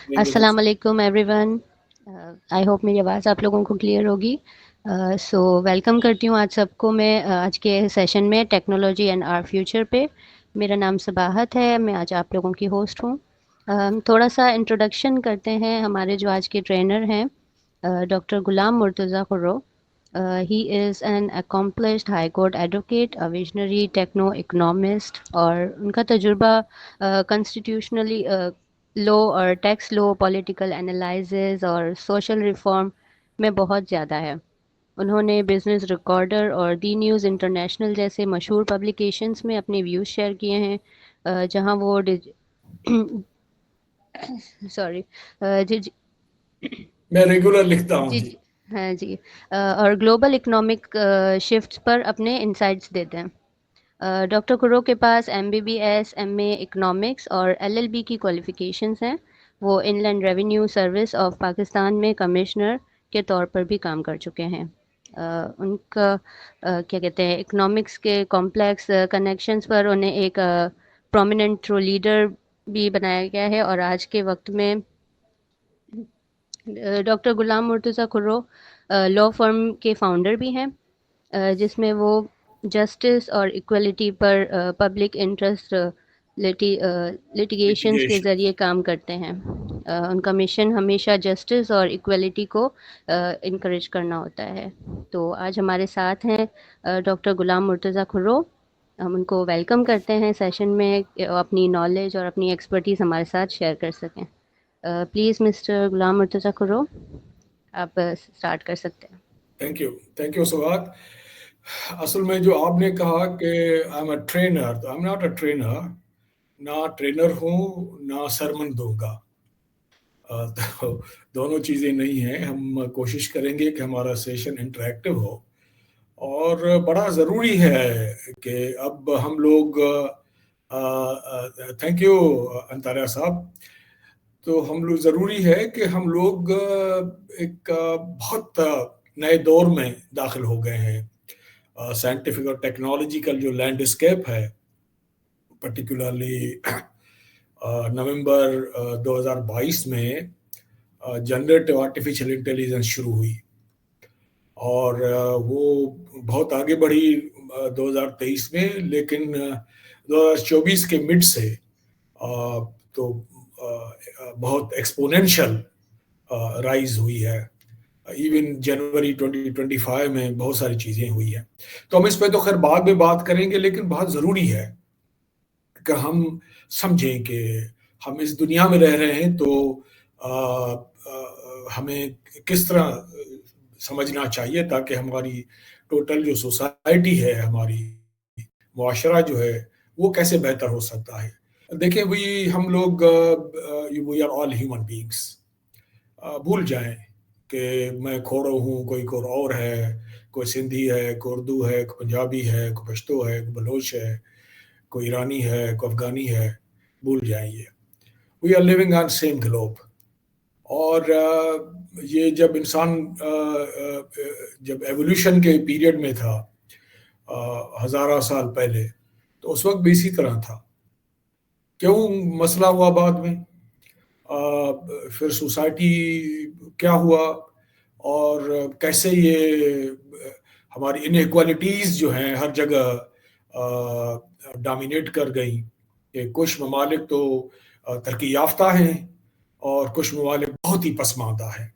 السلام علیکم every one. I hope میری آواز آپ لوگوں کو کلیئر ہوگی. سو ویلکم کرتی ہوں آج سب کو میں آج کے سیشن میں ٹیکنالوجی اینڈ آر فیوچر پہ. میرا نام صباحت ہے, میں آج آپ لوگوں کی ہوسٹ ہوں. تھوڑا سا انٹروڈکشن کرتے ہیں. ہمارے جو آج کے ٹرینر ہیں doctor Ghulam Murtaza Khuhro. He is an accomplished high court advocate, visionary techno economist, اور ان کا تجربہ کنسٹیٹیوشنلی لو اور ٹیکس لو, پولیٹیکل انالائزز اور سوشل ریفارم میں بہت زیادہ ہے. انہوں نے بزنس ریکارڈر اور دی نیوز انٹرنیشنل جیسے مشہور پبلیکیشنز میں اپنے ویوز شیئر کیے ہیں, جہاں وہ سوری میں ریگولر لکھتا ہوں جی جی. جی ہاں جی, اور گلوبل اکنامک شفٹس پر اپنے انسائٹس دیتے ہیں. ڈاکٹر کرو کے پاس MBBS, MA اکنامکس اور LLB کی کوالیفیکیشنز ہیں. وہ inland revenue service of Pakistan میں کمشنر کے طور پر بھی کام کر چکے ہیں. ان کا کیا کہتے ہیں اکنامکس کے کمپلیکس کنیکشنز پر انہیں ایک پرومیننٹ تھرو لیڈر بھی بنایا گیا ہے. اور آج کے وقت میں ڈاکٹر غلام مرتضیٰ خرو لاء فرم کے فاؤنڈر بھی ہیں, جس میں وہ جسٹس اور ایکولیٹی پر پبلک انٹرسٹ لٹیگیشنز کے لٹیگیشن. ذریعے کام کرتے ہیں. ان کا مشن ہمیشہ جسٹس اور ایکولیٹی کو انکریج کرنا ہوتا ہے. تو آج ہمارے ساتھ ہیں ڈاکٹر غلام مرتضیٰ خرو. ہم ان کو ویلکم کرتے ہیں سیشن میں, اپنی نالج اور اپنی ایکسپرٹیز ہمارے ساتھ شیئر کر سکیں. پلیز مسٹر غلام مرتضیٰ خرو, آپ اسٹارٹ کر سکتے ہیں. Thank you Swat. اصل میں جو آپ نے کہا کہ آئی ایم اے ٹرینر, تو I am not a trainer. نہ ٹرینر ہوں نہ سرمن دوں گا. تو دونوں چیزیں نہیں ہیں. ہم کوشش کریں گے کہ ہمارا سیشن انٹریکٹیو ہو, اور بڑا ضروری ہے کہ اب ہم لوگ تھینک یو انتاریہ صاحب. تو ہم لوگ ضروری ہے کہ ہم لوگ ایک بہت نئے دور میں داخل ہو گئے ہیں. سائنٹیفک اور ٹیکنالوجیکل جو لینڈسکیپ ہے, پرٹیکولرلی نومبر 2022 میں جنریٹو آرٹیفیشل انٹیلیجنس شروع ہوئی, اور وہ بہت آگے بڑھی 2023 میں, لیکن 2024 کے مڈ سے تو بہت ایکسپونینشل رائز ہوئی ہے. ایون جنوری 2025 میں بہت ساری چیزیں ہوئی ہیں. تو ہم اس پہ تو خیر بعد میں بات کریں گے, لیکن بہت ضروری ہے کہ ہم سمجھیں کہ ہم اس دنیا میں رہ رہے ہیں, تو ہمیں کس طرح سمجھنا چاہیے تاکہ ہماری ٹوٹل جو سوسائٹی ہے, ہماری معاشرہ جو ہے, وہ کیسے بہتر ہو سکتا ہے. دیکھیں ہم لوگ we are all human beings. بھول جائیں کہ میں کھوڑو ہوں, کوئی اور ہے, کوئی سندھی ہے, کوئی اردو ہے, کوئی پنجابی ہے, کوئی پشتو ہے, کوئی بلوچ ہے, کوئی ایرانی ہے, کوئی افغانی ہے. بھول جائیں یہ. We are living on same globe. اور یہ جب انسان جب ایولیوشن کے پیریڈ میں تھا ہزارہ سال پہلے, تو اس وقت بھی اسی طرح تھا. کیوں مسئلہ ہوا بعد میں, پھر سوسائٹی کیا ہوا, اور کیسے یہ ہماری انیکوالٹیز جو ہیں ہر جگہ ڈومینیٹ کر گئیں. کہ کچھ ممالک تو ترقی یافتہ ہیں اور کچھ ممالک بہت ہی پسماندہ ہیں.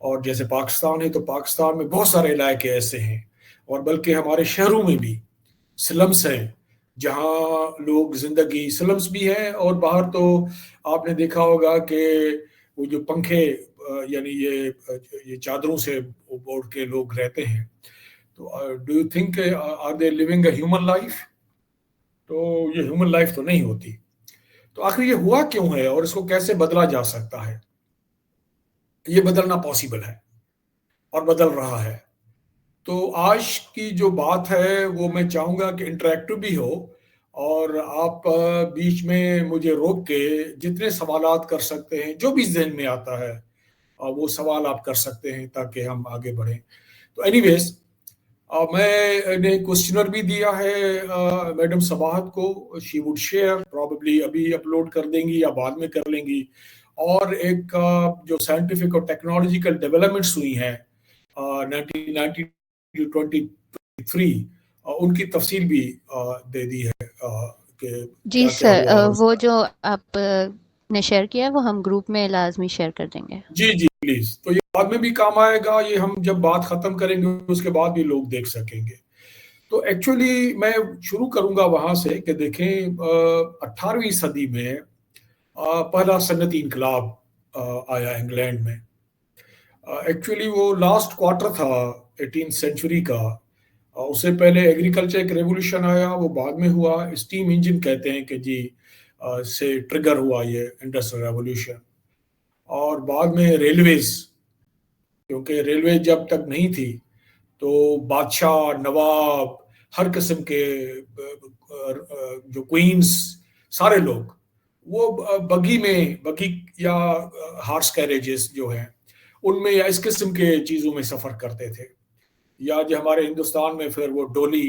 اور جیسے پاکستان ہے, تو پاکستان میں بہت سارے علاقے ایسے ہیں, اور بلکہ ہمارے شہروں میں بھی سلمس ہیں جہاں لوگ زندگی سلمس بھی ہیں, اور باہر تو آپ نے دیکھا ہوگا کہ وہ جو پنکھے یعنی یہ چادروں سے اوڑھ کے لوگ رہتے ہیں. تو do you think are they living a human life? تو یہ ہیومن لائف تو نہیں ہوتی. تو آخر یہ ہوا کیوں ہے, اور اس کو کیسے بدلا جا سکتا ہے؟ یہ بدلنا پاسبل ہے اور بدل رہا ہے. تو آج کی جو بات ہے وہ میں چاہوں گا کہ انٹریکٹیو بھی ہو, اور آپ بیچ میں مجھے روک کے جتنے سوالات کر سکتے ہیں, جو بھی ذہن میں آتا ہے وہ سوال آپ کر سکتے ہیں تاکہ ہم آگے بڑھیں. تو اینی ویز میں نے کوشچنر بھی دیا ہے میڈم صباحت کو. شی وڈ شیئر, پرابیبلی ابھی اپلوڈ کر دیں گی یا بعد میں کر لیں گی, اور ایک جو سائنٹیفک اور ٹیکنالوجیکل ڈیولپمنٹس ہوئی ہیں 1990 to 2023، ان کی تفصیل بھی دے دی ہے کہ جی کیا کیا سر، ہوا اور اس وہ کا۔ جو آپ نے شیئر کیا ہے وہ ہم گروپ میں لازمی شیئر کر دیں گے۔ جی جی پلیز، تو یہ بعد میں بھی کام آئے گا، یہ ہم جب بات ختم کریں گے اس کے بعد بھی لوگ دیکھ سکیں گے۔ تو ایکچولی میں شروع کروں گا وہاں سے کہ دیکھیں 18ویں صدی میں پہلا صنعتی انقلاب آیا انگلینڈ میں۔ ایکچولی وہ لاسٹ کوارٹر تھا 18 سینچری کا، اس سے پہلے ایگریکلچر ایک ریولوشن آیا، وہ بعد میں ہوا۔ اسٹیم انجن کہتے ہیں کہ جی سے ٹریگر ہوا یہ انڈسٹریل ریولوشن۔ اور بعد میں ریلویز، کیونکہ ریلوے جب تک نہیں تھی تو بادشاہ، نواب، ہر قسم کے جو کوئینس، سارے لوگ وہ بگی یا ہارس کیریجز جو ہیں ان میں یا اس قسم کے چیزوں میں سفر کرتے تھے، یا جو ہمارے ہندوستان میں پھر وہ ڈولی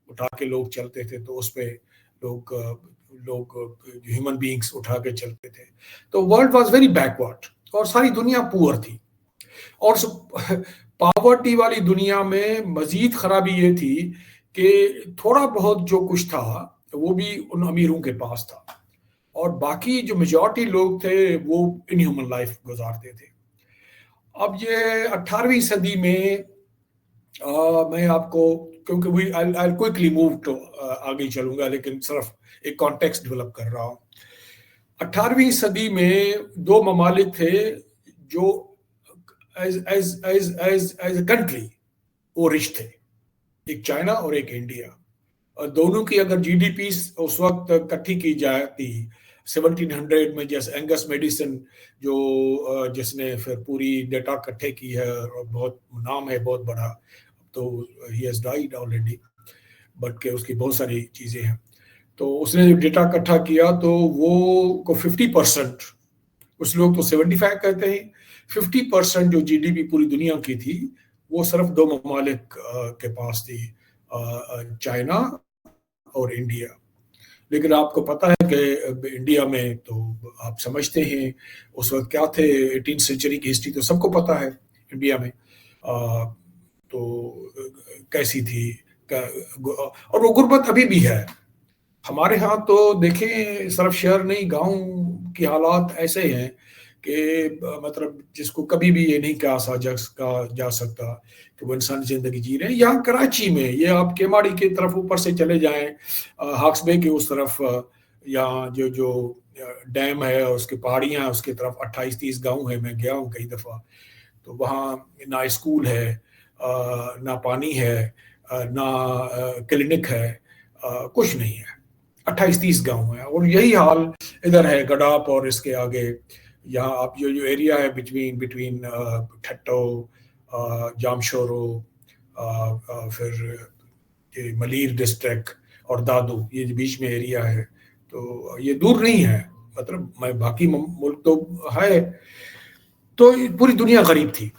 اٹھا کے لوگ چلتے تھے، تو اس پہ لوگ ہیومن بینگس اٹھا کے چلتے تھے۔ تو ورلڈ واز ویری بیکورڈ اور ساری دنیا پور تھی۔ اور پاورٹی والی دنیا میں مزید خرابی یہ تھی کہ تھوڑا بہت جو کچھ تھا وہ بھی ان امیروں کے پاس تھا، اور باقی جو میجورٹی لوگ تھے وہ ان ہیومن لائف گزارتے تھے۔ اب یہ 18ویں صدی میں میں آپ کو، کیونکہ I'll quickly move to آگے چلوں گا، لیکن صرف ایک کانٹیکسٹ ڈیولپ کر رہا ہوں۔ 18ویں صدی میں دو ممالک تھے جو ایز اے کنٹری وہ رچ تھے، ایک چائنا اور ایک انڈیا۔ اور دونوں کی اگر جی ڈی پی اس وقت اکٹھی کی جاتی 1700 میں، جیسے اینگس میڈیسن جو جس نے پھر پوری ڈیٹا اکٹھے کی ہے اور بہت نام ہے بہت بڑا، تو he has died already, but کہ اس کی بہت ساری چیزیں ہیں۔ تو اس نے ڈیٹا اکٹھا کیا تو وہ کو 50%، کچھ لوگ تو 75 کہتے ہیں، 50% جو جی ڈی پی پوری دنیا کی تھی وہ صرف دو ممالک کے پاس تھی، چائنا اور انڈیا۔ لیکن آپ کو پتہ ہے کہ انڈیا میں تو آپ سمجھتے ہیں اس وقت کیا تھے، 18 سینچری کی ہسٹری تو سب کو پتہ ہے انڈیا میں تو کیسی تھی، اور وہ غربت ابھی بھی ہے ہمارے ہاں۔ تو دیکھیں صرف شہر نہیں، گاؤں کی حالات ایسے ہیں کہ مطلب جس کو کبھی بھی یہ نہیں کہا جا سکتا کہ وہ انسان زندگی جی رہے ہیں۔ یہاں کراچی میں، یہ آپ کیماڑی کی طرف اوپر سے چلے جائیں، ہاکس بے کے اس طرف، یہاں جو ڈیم ہے اس کی پہاڑیاں ہیں اس کی طرف 28-30 گاؤں ہے، میں گیا ہوں کئی دفعہ۔ تو وہاں نہ اسکول ہے، نہ پانی ہے، نہ کلینک ہے، کچھ نہیں ہے، 28-30 گاؤں ہیں۔ اور یہی حال ادھر ہے گڈاپ اور اس کے آگے، یہاں آپ جو ایریا ہے بٹوین ٹھٹو، جامشورو، پھر یہ ملیر ڈسٹرکٹ اور دادو، یہ بیچ میں ایریا ہے، تو یہ دور نہیں ہے، مطلب میں باقی ملک تو ہے۔ تو پوری دنیا غریب تھی۔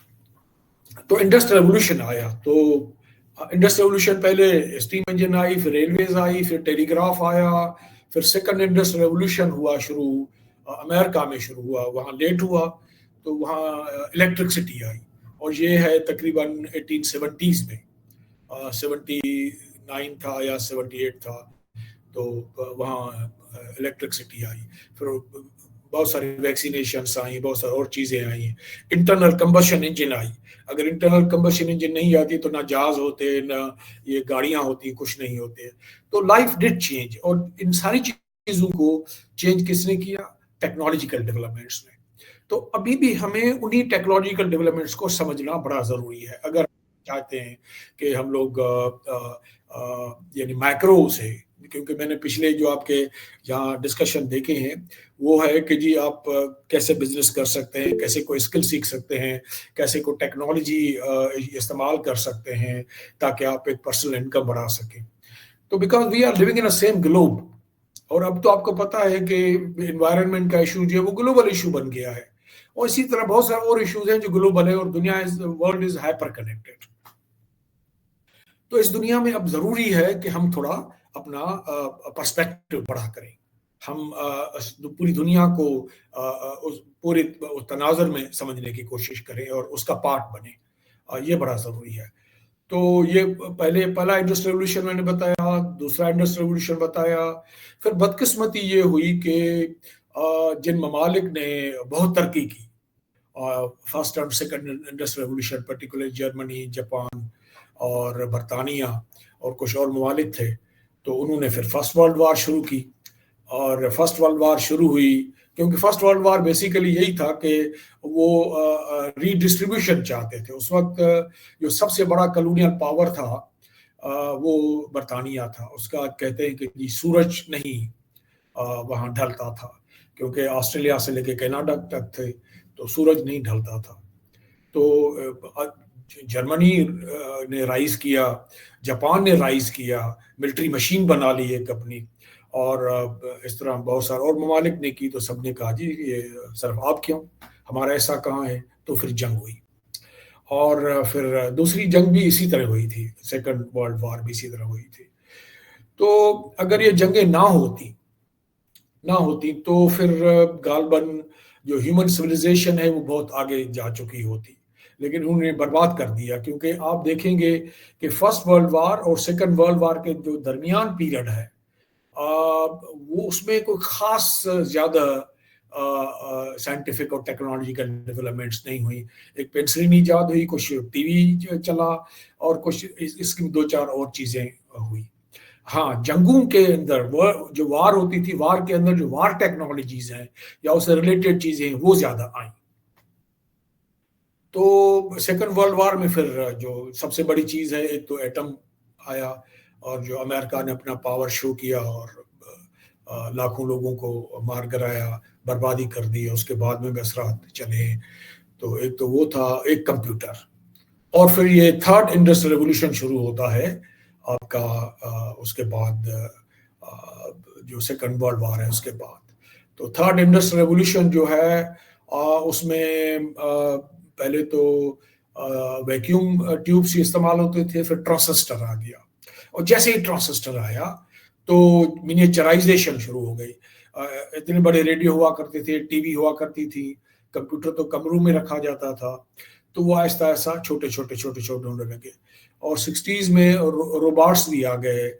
تو انڈسٹریل ریولوشن آیا، تو انڈسٹریل ریولوشن پہلے اسٹیم انجن آئی، پھر ریلویز آئی، پھر ٹیلی گراف آیا، پھر سیکنڈ انڈسٹریل ریولوشن ہوا شروع، امریکہ میں شروع ہوا، وہاں لیٹ ہوا، تو وہاں الیکٹرکسٹی آئی، اور یہ ہے تقریباً 1870s میں، 79 تھا یا 78 تھا، تو وہاں الیکٹرکسٹی آئی، پھر بہت ساری ویکسینیشنس آئیں، بہت ساری اور چیزیں آئیں، انٹرنل کمبشن انجن آئی۔ اگر انٹرنل کمبشن انجن نہیں آتی تو نہ جہاز ہوتے، نہ یہ گاڑیاں ہوتی، کچھ نہیں ہوتے۔ تو لائف ڈڈ چینج، اور ان ساری چیزوں کو چینج کس نے کیا؟ ٹیکنالوجیکل ڈیولپمنٹس نے۔ تو ابھی بھی ہمیں انہی ٹیکنالوجیکل ڈیولپمنٹس کو سمجھنا بڑا ضروری ہے اگر چاہتے ہیں کہ ہم لوگ یعنی مائکرو سے، کیونکہ میں نے پچھلے جو آپ کے یہاں ڈسکشن دیکھے ہیں وہ ہے کہ جی آپ کیسے بزنس کر سکتے ہیں، کیسے کوئی اسکل سیکھ سکتے ہیں، کیسے کوئی ٹیکنالوجی استعمال کر سکتے ہیں تاکہ آپ ایک پرسنل انکم بڑھا سکیں۔ تو because we are living in a same globe, اور اب تو آپ کو پتہ ہے کہ انوائرمنٹ کا ایشو جو ہے وہ گلوبل ایشو بن گیا ہے، اور اسی طرح بہت سارے اور ایشوز ہیں جو گلوبل ہے، اور دنیا ورلڈ از ہائپر کنیکٹڈ۔ تو اس دنیا میں اب ضروری ہے کہ ہم تھوڑا اپنا پرسپیکٹو بڑا کریں۔ ہم پوری دنیا کو پورے تناظر میں سمجھنے کی کوشش کریں اور اس کا پارٹ بنیں. یہ بڑا ضروری ہے. تو یہ پہلا انڈسٹریل ریولوشن میں نے بتایا، دوسرا انڈسٹریل ریولوشن بتایا. پھر بدقسمتی یہ ہوئی کہ جن ممالک نے بہت ترقی کی، فرسٹ اور second industrial revolution, particular Germany, Japan اور برطانیہ اور کچھ اور ممالک تھے، تو انہوں نے پھر فرسٹ ورلڈ وار شروع کی. اور فرسٹ ورلڈ وار شروع ہوئی کیونکہ فرسٹ ورلڈ وار بیسیکلی یہی تھا کہ وہ ری ڈسٹریبیوشن چاہتے تھے. اس وقت جو سب سے بڑا کلونیل پاور تھا وہ برطانیہ تھا. اس کا کہتے ہیں کہ جی سورج نہیں وہاں ڈھلتا تھا، کیونکہ آسٹریلیا سے لے کے کینیڈا تک تھے تو سورج نہیں ڈھلتا تھا. تو جرمنی نے رائز کیا، جاپان نے رائز کیا، ملٹری مشین بنا لی ایک اپنی، اور اس طرح بہت سارے اور ممالک نے کی. تو سب نے کہا جی یہ صرف آپ کیوں، ہمارا ایسا کہاں ہے. تو پھر جنگ ہوئی، اور پھر دوسری جنگ بھی اسی طرح ہوئی تھی، سیکنڈ ورلڈ وار بھی اسی طرح ہوئی تھی. تو اگر یہ جنگیں نہ ہوتی تو پھر غالباً جو ہیومن سویلائزیشن ہے وہ بہت آگے جا چکی ہوتی. لیکن انہوں نے برباد کر دیا، کیونکہ آپ دیکھیں گے کہ فرسٹ ورلڈ وار اور سیکنڈ ورلڈ وار کے جو درمیان پیریڈ ہے وہ اس میں کوئی خاص زیادہ سائنٹیفک اور ٹیکنالوجیکل ڈیولپمنٹس نہیں ہوئی. ایک پینسلین ایجاد ہوئی، کچھ ٹی وی چلا، اور کچھ اس کی دو چار اور چیزیں ہوئی. ہاں، جنگوں کے اندر جو وار ہوتی تھی، وار کے اندر جو وار ٹیکنالوجیز ہیں یا اس سے ریلیٹڈ چیزیں ہیں وہ زیادہ آئیں. تو سیکنڈ ورلڈ وار میں پھر جو سب سے بڑی چیز ہے، ایک تو ایٹم آیا، اور جو امریکہ نے اپنا پاور شو کیا اور لاکھوں لوگوں کو مار گرایا، بربادی کر دی. اس کے بعد میں اثرات چلے. تو ایک تو وہ تھا، ایک کمپیوٹر. اور پھر یہ تھرڈ انڈسٹریل ریولوشن شروع ہوتا ہے آپ کا اس کے بعد جو سیکنڈ ورلڈ وار ہے اس کے بعد. تو تھرڈ انڈسٹریل ریولوشن جو ہے اس میں پہلے تو ویکیوم ٹیوبس استعمال ہوتے تھے، پھر ٹرانسسٹر آ گیا. اور جیسے ہی ٹرانسسٹر آیا تو منیچرائزیشن شروع ہو گئی. اتنے بڑے ریڈیو ہوا کرتے تھے، ٹی وی ہوا کرتی تھی، کمپیوٹر تو کمروں میں رکھا جاتا تھا. تو وہ آہستہ آہستہ چھوٹے ہونے لگے. اور 60s میں روباٹس بھی آ گئے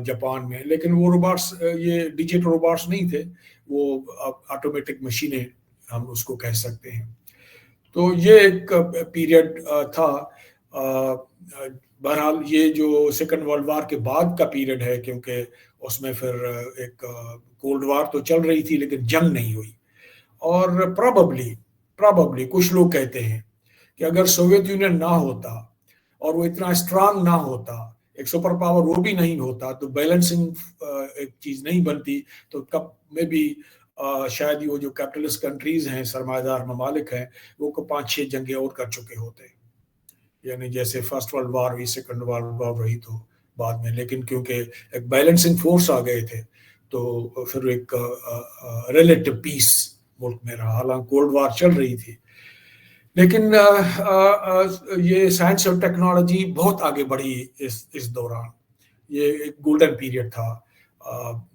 جاپان میں، لیکن وہ روباٹس یہ ڈیجیٹل روباٹس نہیں تھے، وہ آٹومیٹک مشینیں ہم اس کو کہہ سکتے ہیں. تو یہ ایک پیریڈ تھا. بہرحال یہ جو سیکنڈ ورلڈ وار کے بعد کا پیریڈ ہے، کیونکہ اس میں پھر ایک کولڈ وار تو چل رہی تھی لیکن جنگ نہیں ہوئی. اور پراببلی کچھ لوگ کہتے ہیں کہ اگر سوویت یونین نہ ہوتا اور وہ اتنا اسٹرانگ نہ ہوتا، ایک سپر پاور وہ بھی نہیں ہوتا، تو بیلنسنگ ایک چیز نہیں بنتی. تو کب میں بھی شاید وہ جو کیپٹلسٹ کنٹریز ہیں، سرمایہ دار ممالک ہیں، وہ 5-6 جنگیں اور کر چکے ہوتے. یعنی جیسے فرسٹ ورلڈ وار ہوئی، سیکنڈ ورلڈ وار رہی تو بعد میں، لیکن کیونکہ ایک بیلنسنگ فورس آ گئے تھے تو پھر ایک ریلیٹو پیس ملک میں رہا. حالانکہ کولڈ وار چل رہی تھی، لیکن یہ سائنس اور ٹیکنالوجی بہت آگے بڑھی اس دوران. یہ ایک گولڈن پیریڈ تھا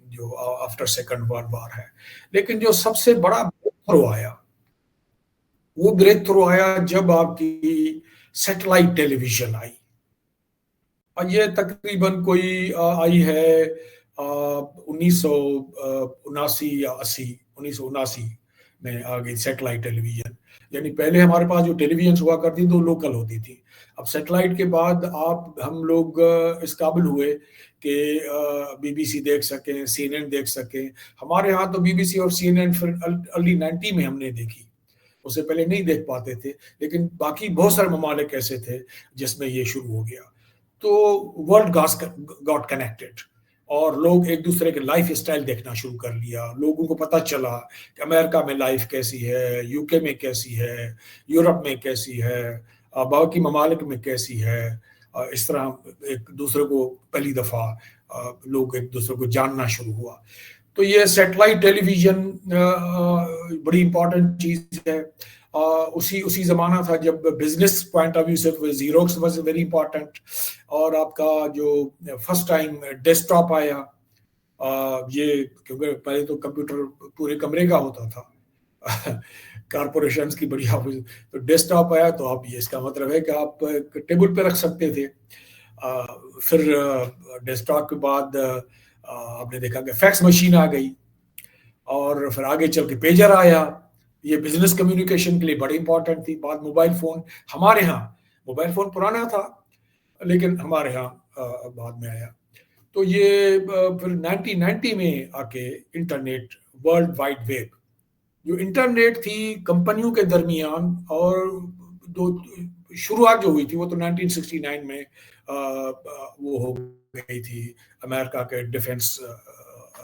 جو آفٹر سیکنڈ ورلڈ وار ہے. لیکن جو سب سے بڑا بریک تھرو آیا جب آپ کی سیٹلائٹ ٹیلی ویژن آئی. اور یہ تقریباً کوئی آئی ہے 1979 یا 1979 میں آ گئی سیٹلائٹ ٹیلی ویژن. یعنی پہلے ہمارے پاس جو ٹیلی ویژن ہوا کرتی تو لوکل ہوتی تھی. اب سیٹلائٹ کے بعد ہم لوگ اس قابل ہوئے کہ بی بی سی دیکھ سکیں، سی این این دیکھ سکیں. ہمارے ہاں تو بی بی سی اور سی این این پھر ارلی 90 میں ہم نے دیکھی، اس سے پہلے نہیں دیکھ پاتے تھے. لیکن باقی بہت سارے ممالک ایسے تھے جس میں یہ شروع ہو گیا. تو ورلڈ گاٹ کنیکٹڈ، اور لوگ ایک دوسرے کے لائف اسٹائل دیکھنا شروع کر لیا. لوگوں کو پتہ چلا کہ امریکہ میں لائف کیسی ہے، یو کے میں کیسی ہے، یورپ میں کیسی ہے، باقی ممالک میں کیسی ہے. اس طرح ایک دوسرے کو پہلی دفعہ لوگ ایک دوسرے کو جاننا شروع ہوا. تو یہ سیٹلائٹ ٹیلی ویژن بڑی امپورٹنٹ چیز ہے. اسی زمانہ تھا جب بزنس پوائنٹ آف ویو سے زیروکس واز ویری امپورٹنٹ. اور آپ کا جو فرسٹ ٹائم ڈیسک ٹاپ آیا یہ کیونکہ پہلے تو کمپیوٹر پورے کمرے کا ہوتا تھا کارپوریشنز کی بڑی آفس، تو ڈیسک ٹاپ آیا تو آپ یہ اس کا مطلب ہے کہ آپ ٹیبل پہ رکھ سکتے تھے. پھر ڈیسک ٹاپ کے بعد آپ نے دیکھا کہ فیکس مشین آ گئی، اور پھر آگے چل کے پیجر آیا. یہ بزنس کمیونیکیشن کے لیے بڑی امپورٹنٹ تھی. بعد موبائل فون، ہمارے ہاں موبائل فون پرانا تھا لیکن ہمارے ہاں بعد میں آیا. تو یہ پھر 1990 میں آ کے انٹرنیٹ، ورلڈ وائڈ ویب، جو انٹرنیٹ تھی کمپنیوں کے درمیان، اور دو شروعات جو ہوئی تھی وہ تو 1969 میں وہ ہو گئی تھی، امریکہ کے ڈیفنس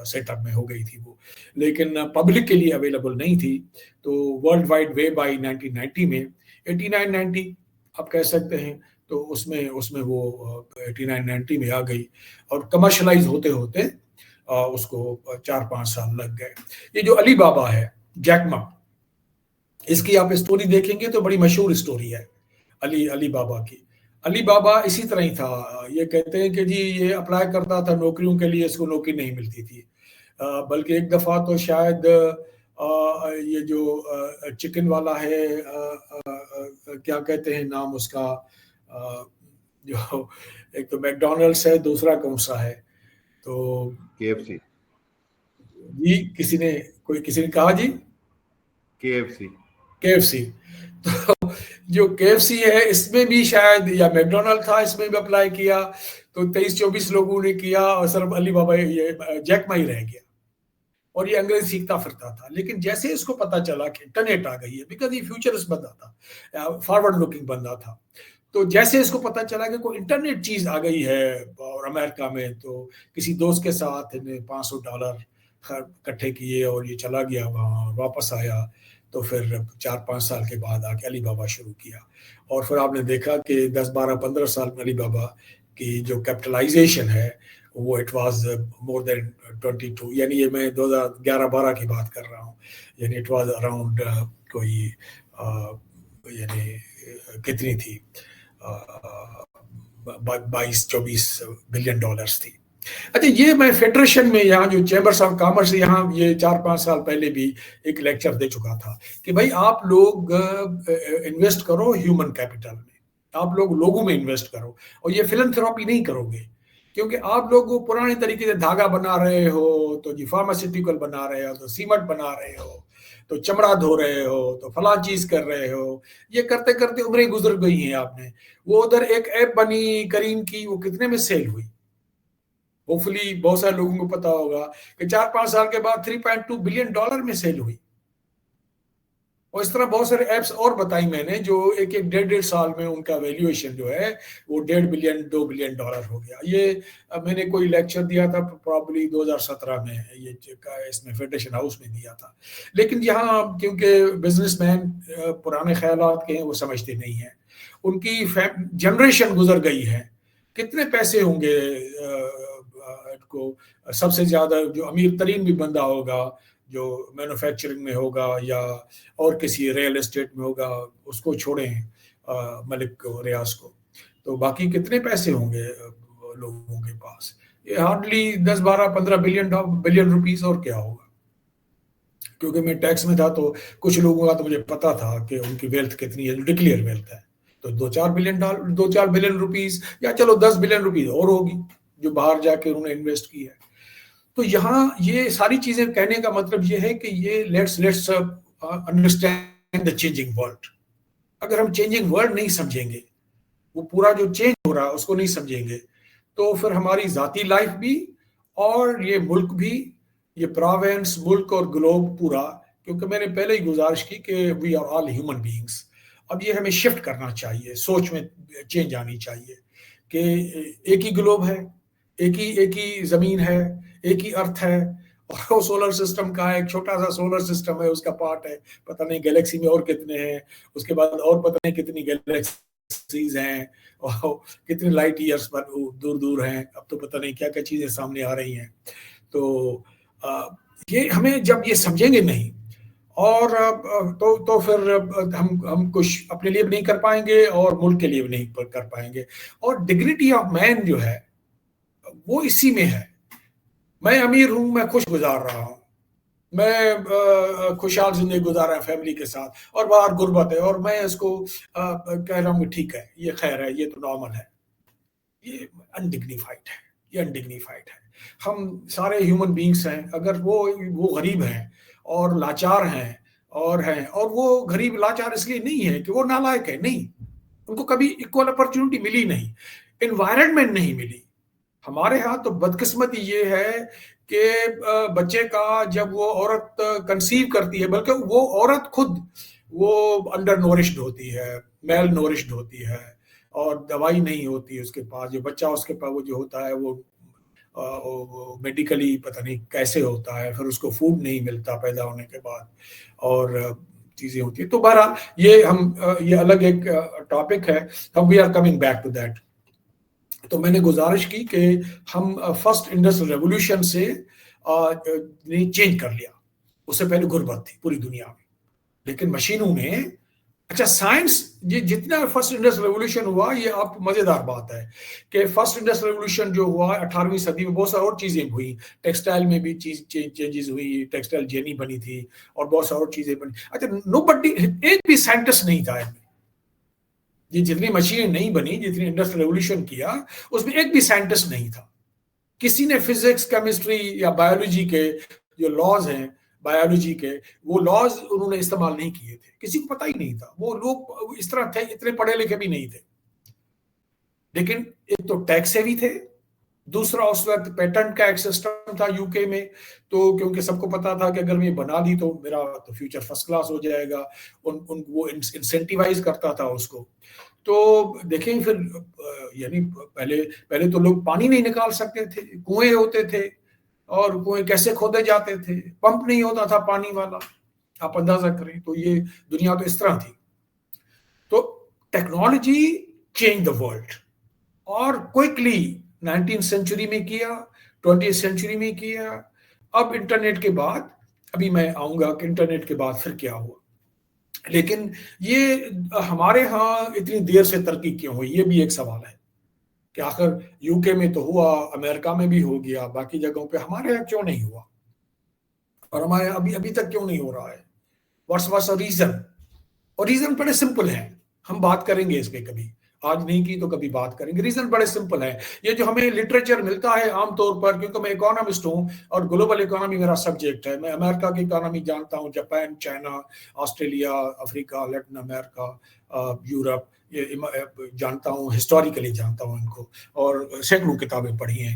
سیٹ اپ میں ہو گئی تھی وہ، لیکن پبلک کے لیے اویلیبل نہیں تھی. تو ورلڈ وائڈ ویب آئی 1990 میں، 89-90 آپ کہہ سکتے ہیں. تو اس میں وہ 89-90 میں آ گئی، اور کمرشلائز ہوتے ہوتے اس کو 4-5 سال لگ گئے. یہ جو علی بابا ہے، جیک ما، اس کی آپ اسٹوری دیکھیں گے تو بڑی مشہور اسٹوری ہے علی بابا کی. علی بابا اسی طرح ہی تھا. یہ کہتے ہیں کہ جی یہ اپلائی کرتا تھا نوکریوں کے لیے، اس کو نوکری نہیں ملتی تھی. بلکہ ایک دفعہ تو شاید یہ جو چکن والا ہے، کیا کہتے ہیں نام اس کا، جو ایک تو میک ڈونلڈس ہے، دوسرا کون سا ہے، تو KFC. جی کسی نے کہا جی KFC. KFC. تو جو KFC ہے اس میں بھی شاید، یا میک ڈونلڈ تھا، اس میں بھی اپلائی کیا تو 23-24 لوگوں نے کیا، اور صرف علی بابا یہ جیک ما ہی رہ گیا. اور یہ انگریزی سیکھتا پھرتا تھا. لیکن جیسے اس کو پتا چلا کہ انٹرنیٹ آ گئی ہے، بیکاز یہ فیوچرسٹ بندہ تھا، فارورڈ لوکنگ بندہ تھا، تو جیسے اس کو پتا چلا کہ کوئی انٹرنیٹ چیز آ گئی ہے اور امریکہ میں، تو کسی دوست کے ساتھ $500 اکٹھے کیے اور یہ چلا گیا وہاں، واپس آیا. تو پھر 4-5 سال کے بعد آ کے علی بابا شروع کیا. اور پھر آپ نے دیکھا کہ 10-12-15 سال میں علی بابا کی جو کیپٹلائزیشن ہے وہ اٹ واز مور دین 22، یعنی یہ میں 2011-12 کی بات کر رہا ہوں، یعنی اٹ واز اراؤنڈ کوئی یعنی کتنی تھی، $22-24 بلین تھی. اچھا، یہ میں فیڈریشن میں یہاں جو چیمبرس آف کامرس، یہاں یہ 4-5 سال پہلے بھی ایک لیکچر دے چکا تھا کہ بھائی آپ لوگ انویسٹ کرو ہیومن کیپٹل میں، آپ لوگ لوگوں میں انویسٹ کرو، اور یہ فلنتھراپی نہیں کرو گے، کیونکہ آپ لوگ پرانے طریقے سے دھاگا بنا رہے ہو تو جی فارماسیوٹیکل بنا رہے ہو، تو سیمنٹ بنا رہے ہو، تو چمڑا دھو رہے ہو، تو فلاں چیز کر رہے ہو. یہ کرتے کرتے عمریں گزر گئی ہیں آپ نے. وہ ادھر ایک ایپ بنی کریم کی، وہ کتنے میں سیل ہوئی؟ ہوپفلی بہت سارے لوگوں کو پتا ہوگا کہ 4-5 سال کے بعد $3.2 بلین میں سیل ہوئی. اور اس طرح بہت سارے ایپس اور بتائی میں نے جو ایک 1.5 سال میں ان کا ویلیویشن جو ہے وہ $1.5 بلین $2 بلین ہو گیا. یہ میں نے کوئی لیکچر دیا تھا پرابلی 2017 میں، یہ اس میں فیڈریشن ہاؤس میں دیا تھا. لیکن یہاں کیونکہ بزنس مین پرانے خیالات کے ہیں، وہ سمجھتے نہیں ہیں، ان کی جنریشن گزر گئی ہے. کتنے پیسے ہوں گے کو، سب سے زیادہ جو امیر ترین بھی بندہ ہوگا جو مینوفیکچرنگ میں ہوگا یا اور کسی ریئل اسٹیٹ میں ہوگا، اس کو چھوڑیں ملک کو، ریاض کو، تو باقی کتنے پیسے ہوں گے لوگوں کے پاس؟ یہ ہارڈلی 10-12-15 بلین روپیز، اور کیا ہوگا. کیونکہ میں ٹیکس میں تھا تو کچھ لوگوں کا تو مجھے پتا تھا کہ ان کی ویلتھ کتنی ہے، ڈکلیئر ویلتھ ہے، تو 2-4 بلین روپیز، یا چلو 10 بلین روپیز اور ہوگی جو باہر جا کے انہوں نے انویسٹ کی ہے. تو یہاں یہ ساری چیزیں کہنے کا مطلب یہ ہے کہ یہ let's understand the changing world. اگر ہم چینجنگ ورلڈ نہیں سمجھیں گے، وہ پورا جو چینج ہو رہا ہے اس کو نہیں سمجھیں گے، تو پھر ہماری ذاتی لائف بھی اور یہ ملک بھی، یہ پراونس، ملک اور گلوب پورا، کیونکہ میں نے پہلے ہی گزارش کی کہ we are all human beings. اب یہ ہمیں شفٹ کرنا چاہیے، سوچ میں چینج آنی چاہیے کہ ایک ہی گلوب ہے، ایک ہی زمین ہے، ایک ہی ارتھ ہے، اور سولر سسٹم کا ایک چھوٹا سا سولر سسٹم ہے، اس کا پارٹ ہے، پتہ نہیں گیلیکسی میں اور کتنے ہیں، اس کے بعد اور پتہ نہیں کتنی گیلیکسیز ہیں، اور کتنے لائٹ ایئرس پر دور دور ہیں. اب تو پتہ نہیں کیا کیا چیزیں سامنے آ رہی ہیں. تو یہ ہمیں جب یہ سمجھیں گے نہیں، اور تو پھر ہم کچھ اپنے لیے بھی نہیں کر پائیں گے اور ملک کے لیے بھی نہیں کر پائیں گے. اور ڈگنیٹی آف مین جو ہے وہ اسی میں ہے. میں امیر ہوں، میں خوش گزار رہا ہوں، میں خوشحال زندگی گزار رہا ہوں فیملی کے ساتھ، اور باہر غربت ہے اور میں اس کو کہہ رہا ہوں کہ ٹھیک ہے، یہ خیر ہے، یہ تو نارمل ہے. یہ انڈگنیفائڈ ہے، یہ انڈگنیفائڈ ہے. ہم سارے ہیومن بینگس ہیں. اگر وہ غریب ہیں اور لاچار ہیں اور وہ غریب لاچار اس لیے نہیں ہے کہ وہ نالائق ہے، نہیں، ان کو کبھی ایکول اپرچونٹی ملی نہیں، انوائرمنٹ نہیں ملی. ہمارے ہاں تو بدقسمتی یہ ہے کہ بچے کا جب وہ عورت کنسیو کرتی ہے، بلکہ وہ عورت خود وہ انڈر نورشڈ ہوتی ہے، میل نورشڈ ہوتی ہے، اور دوائی نہیں ہوتی اس کے پاس. جو بچہ اس کے پاس وہ جو ہوتا ہے وہ میڈیکلی پتہ نہیں کیسے ہوتا ہے، پھر اس کو فوڈ نہیں ملتا پیدا ہونے کے بعد، اور چیزیں ہوتی ہیں. تو بہرحال یہ الگ ایک ٹاپک ہے. ہم we are coming back to that. تو میں نے گزارش کی کہ ہم فرسٹ انڈسٹریل ریولوشن سے چینج کر لیا. اس سے پہلے غربت تھی پوری دنیا میں، لیکن مشینوں نے، اچھا سائنس، یہ جتنا فرسٹ انڈسٹریل ریولوشن ہوا، یہ آپ مزیدار بات ہے کہ فرسٹ انڈسٹریل ریولوشن جو ہوا 18ویں صدی میں، بہت ساری اور چیزیں ہوئی. ٹیکسٹائل میں بھی چینجز ہوئی، ٹیکسٹائل جینی بنی تھی اور بہت ساری اور چیزیں بنی. اچھا نوبڈی، ایک بھی سائنٹسٹ نہیں تھا. یہ جتنی مشینیں نہیں بنی، جتنی انڈسٹریل ریولوشن کیا، اس میں ایک بھی سائنٹسٹ نہیں تھا. کسی نے فزکس، کیمسٹری یا بایولوجی کے جو لاز ہیں، بایولوجی کے وہ لاز انہوں نے استعمال نہیں کیے تھے. کسی کو پتہ ہی نہیں تھا. وہ لوگ اس طرح تھے، اتنے پڑھے لکھے بھی نہیں تھے. لیکن ایک تو ٹیکس ہیوی تھے، دوسرا اس وقت پیٹنٹ کا ایک سسٹم تھا یو کے میں. تو کیونکہ سب کو پتا تھا کہ اگر میں بنا دی تو میرا تو فیوچر فرسٹ کلاس ہو جائے گا. وہ انسینٹیوائز کرتا تھا اس کو. تو دیکھیں پھر یعنی پہلے تو لوگ پانی نہیں نکال سکتے تھے، کنویں ہوتے تھے، اور کنویں کیسے کھودے جاتے تھے، پمپ نہیں ہوتا تھا پانی والا. آپ اندازہ کریں. تو یہ دنیا تو اس طرح تھی. تو ٹیکنالوجی چینج دا ورلڈ، اور کوئکلی 19 سینچری میں کیا، 20 سینچری میں کیا. اب انٹرنیٹ کے بعد، ابھی میں آؤں گا کہ انٹرنیٹ کے بعد پھر کیا ہوا. لیکن یہ ہمارے ہاں اتنی دیر سے ترقی کیوں ہوئی، یہ بھی ایک سوال ہے کہ آخر یو کے میں تو ہوا، امریکہ میں بھی ہو گیا، باقی جگہوں پہ ہمارے یہاں کیوں نہیں ہوا، اور ہمارے ابھی تک کیوں نہیں ہو رہا ہے. What's reason? اور ریزن بڑے سمپل ہیں. ہم بات کریں گے اس پہ، کبھی آج نہیں کی تو کبھی بات کریں گے. ریزن بڑے سمپل ہے. یہ جو ہمیں لٹریچر ملتا ہے عام طور پر، کیونکہ میں اکانومسٹ ہوں اور گلوبل اکانومی میرا سبجیکٹ ہے، میں امریکہ کی اکانومی جانتا ہوں، جاپان، چائنا، آسٹریلیا، افریقہ، لیٹن امریکہ، یورپ، یہ جانتا ہوں، ہسٹوریکلی جانتا ہوں ان کو، اور سینکڑوں کتابیں پڑھی ہیں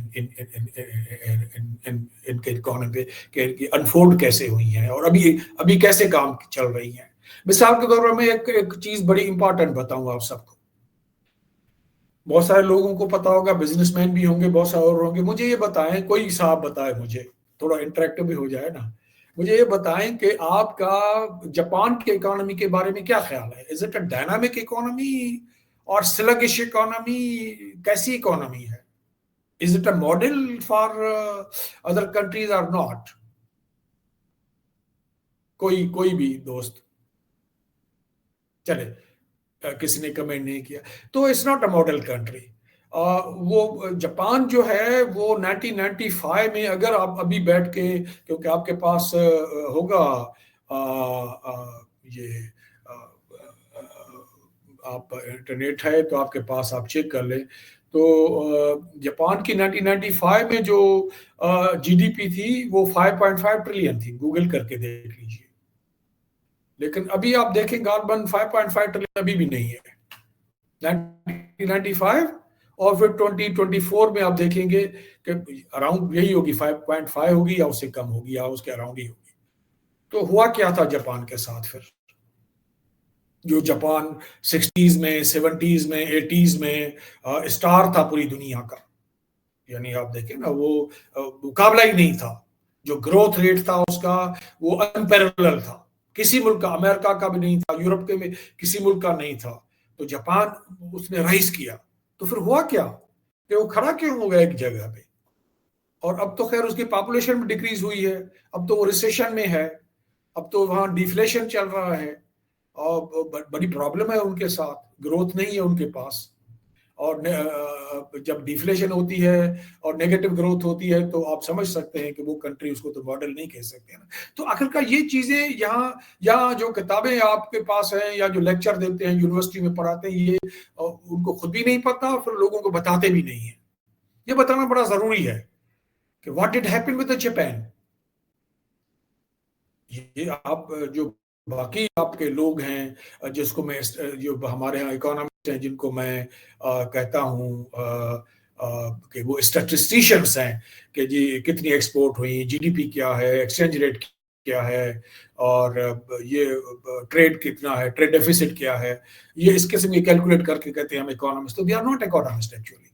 ان کے اکانومی پہ کہ انفولڈ کیسے ہوئی ہیں اور ابھی کیسے کام چل رہی ہیں. مثال کے طور پر میں ایک چیز بڑی امپورٹنٹ بتاؤں آپ سب کو. بہت سارے لوگوں کو پتا ہوگا، بزنس مین بھی ہوں گے، بہت سارے اور ہوں گے. مجھے یہ بتائیں، کوئی صاحب بتائے مجھے، تھوڑا انٹریکٹو بھی ہو جائے نا، مجھے یہ بتائیں کہ آپ کا جاپان کے اکانومی کے بارے میں کیا خیال ہے؟ Is it a dynamic economy اور سلگش اکانومی؟ کیسی اکانومی ہے؟ Is it a model for other countries اور ناٹ؟ کوئی بھی دوست؟ چلے، کسی نے کمنٹ نہیں کیا. تو it's not a model country. وہ جاپان جو ہے وہ 1995 میں، اگر آپ ابھی بیٹھ کے، کیونکہ آپ کے پاس ہوگا یہ آپ انٹرنیٹ ہے تو آپ کے پاس، آپ چیک کر لیں. تو جاپان کی 1995 میں جو جی ڈی پی تھی وہ 5.5 ٹریلین تھی. گوگل کر کے دیکھ لیجیے. لیکن ابھی آپ دیکھیں غالباً 5.5 ٹریلین ابھی بھی نہیں ہے 1995. اور پھر 2024 میں آپ دیکھیں گے کہ اراؤنڈ یہی ہوگی، 5.5 ہوگی یا اس سے کم ہوگی یا اس کے اراؤنڈ ہی ہوگی. تو ہوا کیا تھا جاپان کے ساتھ پھر؟ جو جاپان 60s میں، 70s میں، 80s میں اسٹار تھا پوری دنیا کا، یعنی آپ دیکھیں نا، وہ مقابلہ ہی نہیں تھا. جو گروتھ ریٹ تھا اس کا وہ انپیرلل تھا. کسی ملک کا، امریکہ کا بھی نہیں تھا، یورپ کے میں کسی ملک کا نہیں تھا. تو جاپان اس نے رائز کیا. تو پھر ہوا کیا کہ وہ کھڑا کیوں ہو گیا ایک جگہ پہ؟ اور اب تو خیر اس کی پاپولیشن بھی ڈیکریز ہوئی ہے، اب تو وہ ریسیشن میں ہے، اب تو وہاں ڈیفلیشن چل رہا ہے، اور بڑی پرابلم ہے ان کے ساتھ، گروتھ نہیں ہے ان کے پاس. اور جب ڈیفلیشن ہوتی ہے اور نیگیٹو گروتھ ہوتی ہے تو آپ سمجھ سکتے ہیں کہ وہ کنٹری اس کو تو ماڈل نہیں کہہ سکتے نا. تو آخر کار یہ چیزیں یہاں جو کتابیں آپ کے پاس ہیں یا جو لیکچر دیتے ہیں یونیورسٹی میں پڑھاتے ہیں یہ ان کو خود بھی نہیں پتا اور پھر لوگوں کو بتاتے بھی نہیں ہیں. یہ بتانا بڑا ضروری ہے کہ what did happen with Japan. یہ آپ جو باقی آپ کے لوگ ہیں جس کو میں جو ہمارے یہاں اکانومسٹ ہیں جن کو میں کہتا ہوں کہ وہ اسٹیٹسٹیشینس ہیں کہ جی کتنی ایکسپورٹ ہوئی, جی ڈی پی کیا ہے, ایکسچینج ریٹ کیا ہے, اور یہ ٹریڈ کتنا ہے, ٹریڈ ڈیفیسٹ کیا ہے, یہ اس قسم کی کیلکولیٹ کر کے کہتے ہیں ہم اکانومسٹ. تو we are not economist actually.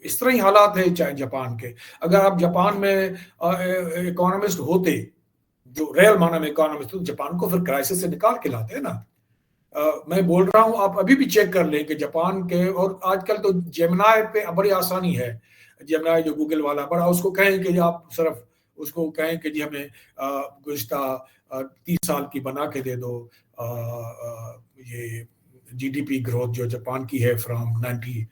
اس طرح ہی حالات ہیں چاہے جاپان کے. اگر آپ جاپان میں اکانومسٹ ہوتے جو ریئل معنی میں اکانومسٹ تو جاپان کو پھر کرائسس سے نکال کے لاتے ہیں نا. میں بول رہا ہوں آپ ابھی بھی چیک کر لیں کہ جاپان کے, اور آج کل تو جیمنائی پہ بڑی آسانی ہے. جیمنائی جو گوگل والا بڑا, اس کو کہیں کہ آپ صرف اس کو کہیں کہ جی ہمیں گزشتہ 30 سال کی بنا کے دے دو یہ جی ڈی پی گروتھ جو جاپان کی ہے فرام 90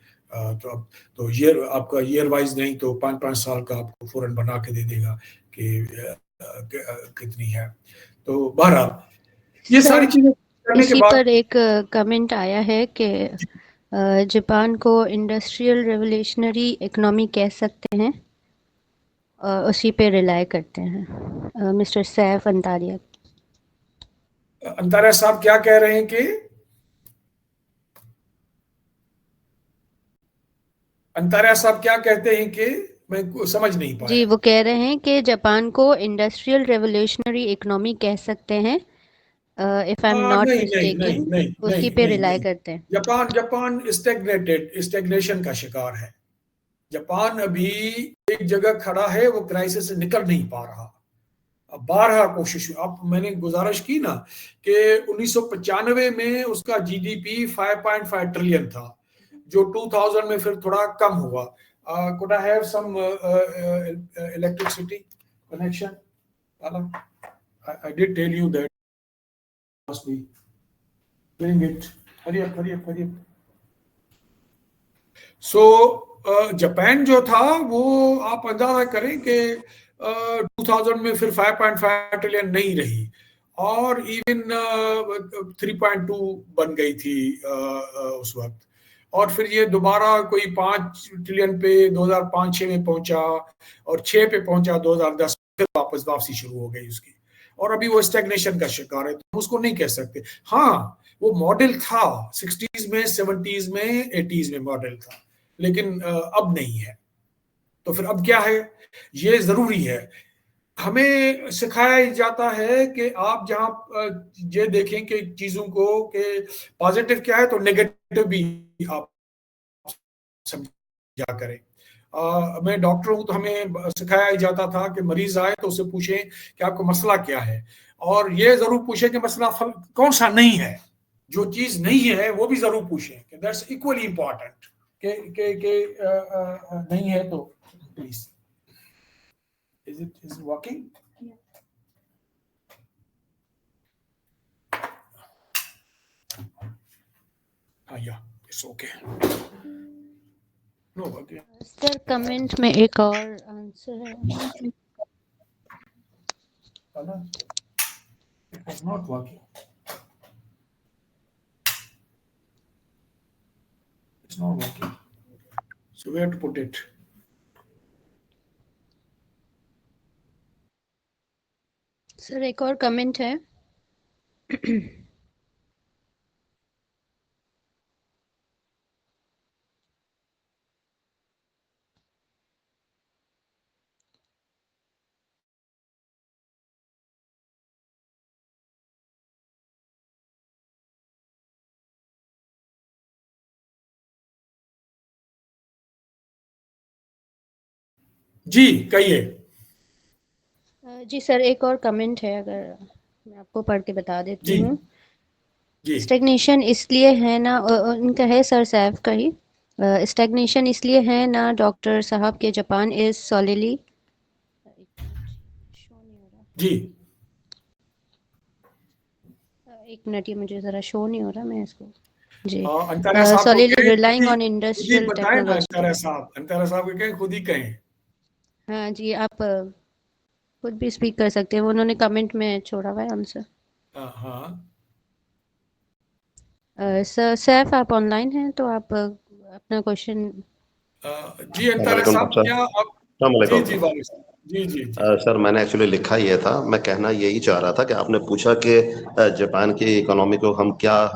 تو ایئر آپ کا ایئر وائز نہیں تو 5 سال کا آپ کو فوراً بنا کے دے دے گا کہ کتنی ہے. تو بہرحال یہ ساری چیزیں کرنے کے اسی بعد پر ایک کمنٹ آیا ہے کہ جاپان کو انڈسٹریل ریولیوشنری اکنامی کہہ سکتے ہیں, اسی پہ ریلائی کرتے ہیں. Mister safe انتاریہ. انتاریہ صاحب کیا کہہ رہے ہیں کہ انتاریہ صاحب کیا کہتے ہیں کہ میں سمجھ نہیں پایا. جی وہ کہہ رہے ہیں کہ جاپان کو انڈسٹریل ریولیوشنری اکنامی کہہ سکتے ہیں, if I'm not نہیں نہیں نہیں mistaken, نہیں اسی نہیں پہ نہیں ریلائی نہیں. کرتے ہیں. جاپان اسٹیگنیشن کا شکار ہے. جاپان ابھی ایک جگہ کھڑا ہے, وہ کرائسس سے نکل نہیں پا رہا. بارہا کوشش اب میں نے گزارش کی نا کہ 1995 میں اس کا جی ڈی پی 5.5 ٹریلین تھا جو 2000 میں پھر تھوڑا کم ہوا. could I have some electricity connection? I did tell you that must be bring it. Hurry up. So Japan جو تھا وہ آپ اندازہ کریں کہ 2000 میں پھر 5.5 ٹریلین نہیں رہی اور ایون 3.2 بن گئی تھی اس وقت, اور پھر یہ دوبارہ کوئی 5 ٹریلین پہ 2005-6 میں پہنچا اور 6 پہ پہنچا 2010 پھر واپسی شروع ہو گئی اس کی, اور ابھی وہ اسٹیگنیشن کا شکار ہے. تو اس کو نہیں کہہ سکتے. ہاں وہ ماڈل تھا 60s میں 70s میں 80s میں ماڈل تھا, لیکن اب نہیں ہے. تو پھر اب کیا ہے, یہ ضروری ہے. ہمیں سکھایا جاتا ہے کہ آپ جہاں یہ دیکھیں کہ چیزوں کو کہ پازیٹیو کیا ہے تو نیگیٹو بھی آپ سمجھا کریں. میں ڈاکٹر ہوں تو ہمیں سکھایا جاتا تھا کہ مریض آئے تو اسے پوچھیں کہ آپ کو مسئلہ کیا ہے, اور یہ ضرور پوچھیں کہ مسئلہ کون سا نہیں ہے. جو چیز نہیں ہے وہ بھی ضرور پوچھیں کہ دیٹس ایکولی امپورٹنٹ کہ نہیں ہے تو please. Is it working? Yeah, it's okay. No, again. Sir comment میں ایک اور آنسر ہے. It was not working. It's not working. So where to put it? سر ایک اور کمنٹ ہے. جی کہیے. جی سر ایک اور کمنٹ ہے, اگر میں آپ کو پڑھ کے بتا دیتی جی ہوں. جی اسٹیگنیشن اس لیے ہے نا, ان کا ہے سر سیف کا ہی. اسٹیگنیشن اس لیے ہے نا ڈاکٹر صاحب کے جاپان از سولیلی. جی ایک منٹ, یہ مجھے ذرا شو نہیں ہو رہا, میں اس کو جی انتارا صاحب کو solidly کہیں relying on خود ہی industrial بتائیں نا، technology. انتارا صاحب کو کہیں خود ہی کہیں. ہاں جی، آپ خود بھی اسپیک کر سکتے ہیں، انہوں نے کمنٹ میں چھوڑا ہوا ہے آنسر. ہاں سر سیف آپ آن لائن ہیں تو آپ اپنا کوشچن. جی انتارا السلام علیکم صاحب ڈاکٹر کیا صاحب. آپ؟ السلام جی علیکم. جی وعلیکم جی جی جی. سر میں نے ایکچولی لکھا یہ تھا، میں کہنا یہی چاہ رہا تھا کہ آپ نے پوچھا کہ جاپان کی اکانومی کو ہم کیا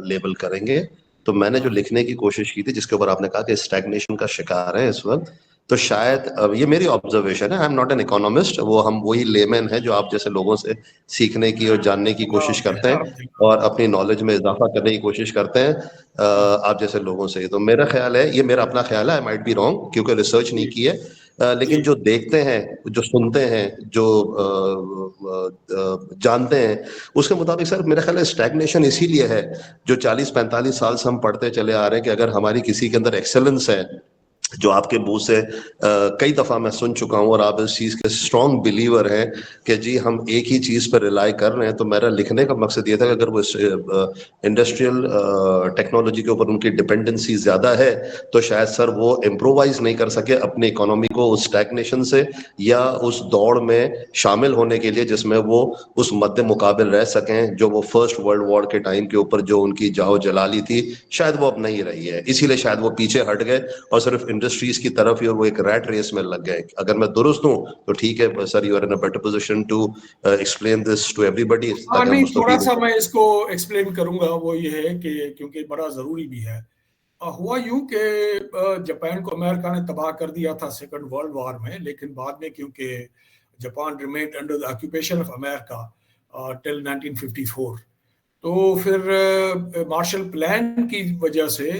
لیبل کریں گے، تو میں نے جو لکھنے کی کوشش کی تھی جس کے اوپر آپ نے کہا کہ اسٹیگنیشن کا شکار ہے اس وقت، تو شاید یہ میری آبزرویشن ہے، I am not an economist, وہ ہم وہی لیمن ہے جو آپ جیسے لوگوں سے سیکھنے کی اور جاننے کی کوشش کرتے ہیں اور اپنی نالج میں اضافہ کرنے کی کوشش کرتے ہیں آپ جیسے لوگوں سے. تو میرا خیال ہے، یہ میرا اپنا خیال ہے، آئی مائٹ بی رانگ کیونکہ ریسرچ نہیں کی ہے، لیکن جو دیکھتے ہیں، جو سنتے ہیں، جو جانتے ہیں، اس کے مطابق سر میرا خیال ہے اسٹیگنیشن اسی لیے ہے جو 40-45 سال سے ہم پڑھتے چلے آ رہے ہیں کہ اگر ہماری کسی کے اندر ایکسلنس ہے، جو آپ کے منہ سے کئی دفعہ میں سن چکا ہوں اور آپ اس چیز کے اسٹرانگ بلیور ہیں کہ جی ہم ایک ہی چیز پر ریلائی کر رہے ہیں. تو میرا لکھنے کا مقصد یہ تھا کہ اگر وہ انڈسٹریل ٹیکنالوجی کے اوپر ان کی ڈپینڈنسی زیادہ ہے تو شاید سر وہ امپرووائز نہیں کر سکے اپنی اکانومی کو اس اسٹیگنیشن سے یا اس دوڑ میں شامل ہونے کے لیے جس میں وہ اس مد مقابل رہ سکیں جو وہ فرسٹ ورلڈ وار کے ٹائم کے اوپر جو ان کی جاؤ جلالی تھی، شاید وہ اب نہیں رہی ہے. اسی لیے شاید وہ پیچھے ہٹ گئے اور صرف انڈسٹریز کی طرف ہی، اور وہ ایک ریٹ ریس میں لگ گئے. اگر میں درست ہوں تو ٹھیک ہے sir, you are in a better position to explain this to everybody تاکہ ہم نہیں، تھوڑا مستفید سا ہوں. میں اس کو ایکسپلین کروں گا. وہ یہ ہے کہ کیونکہ بڑا ضروری بھی ہے. ہوا یوں کہ جاپان کو امریکہ نے تباہ کر دیا تھا سیکنڈ ورلڈ وار میں، لیکن بعد میں کیونکہ Japan remained under the occupation of America till 1954، تو پھر مارشل پلان کی وجہ سے،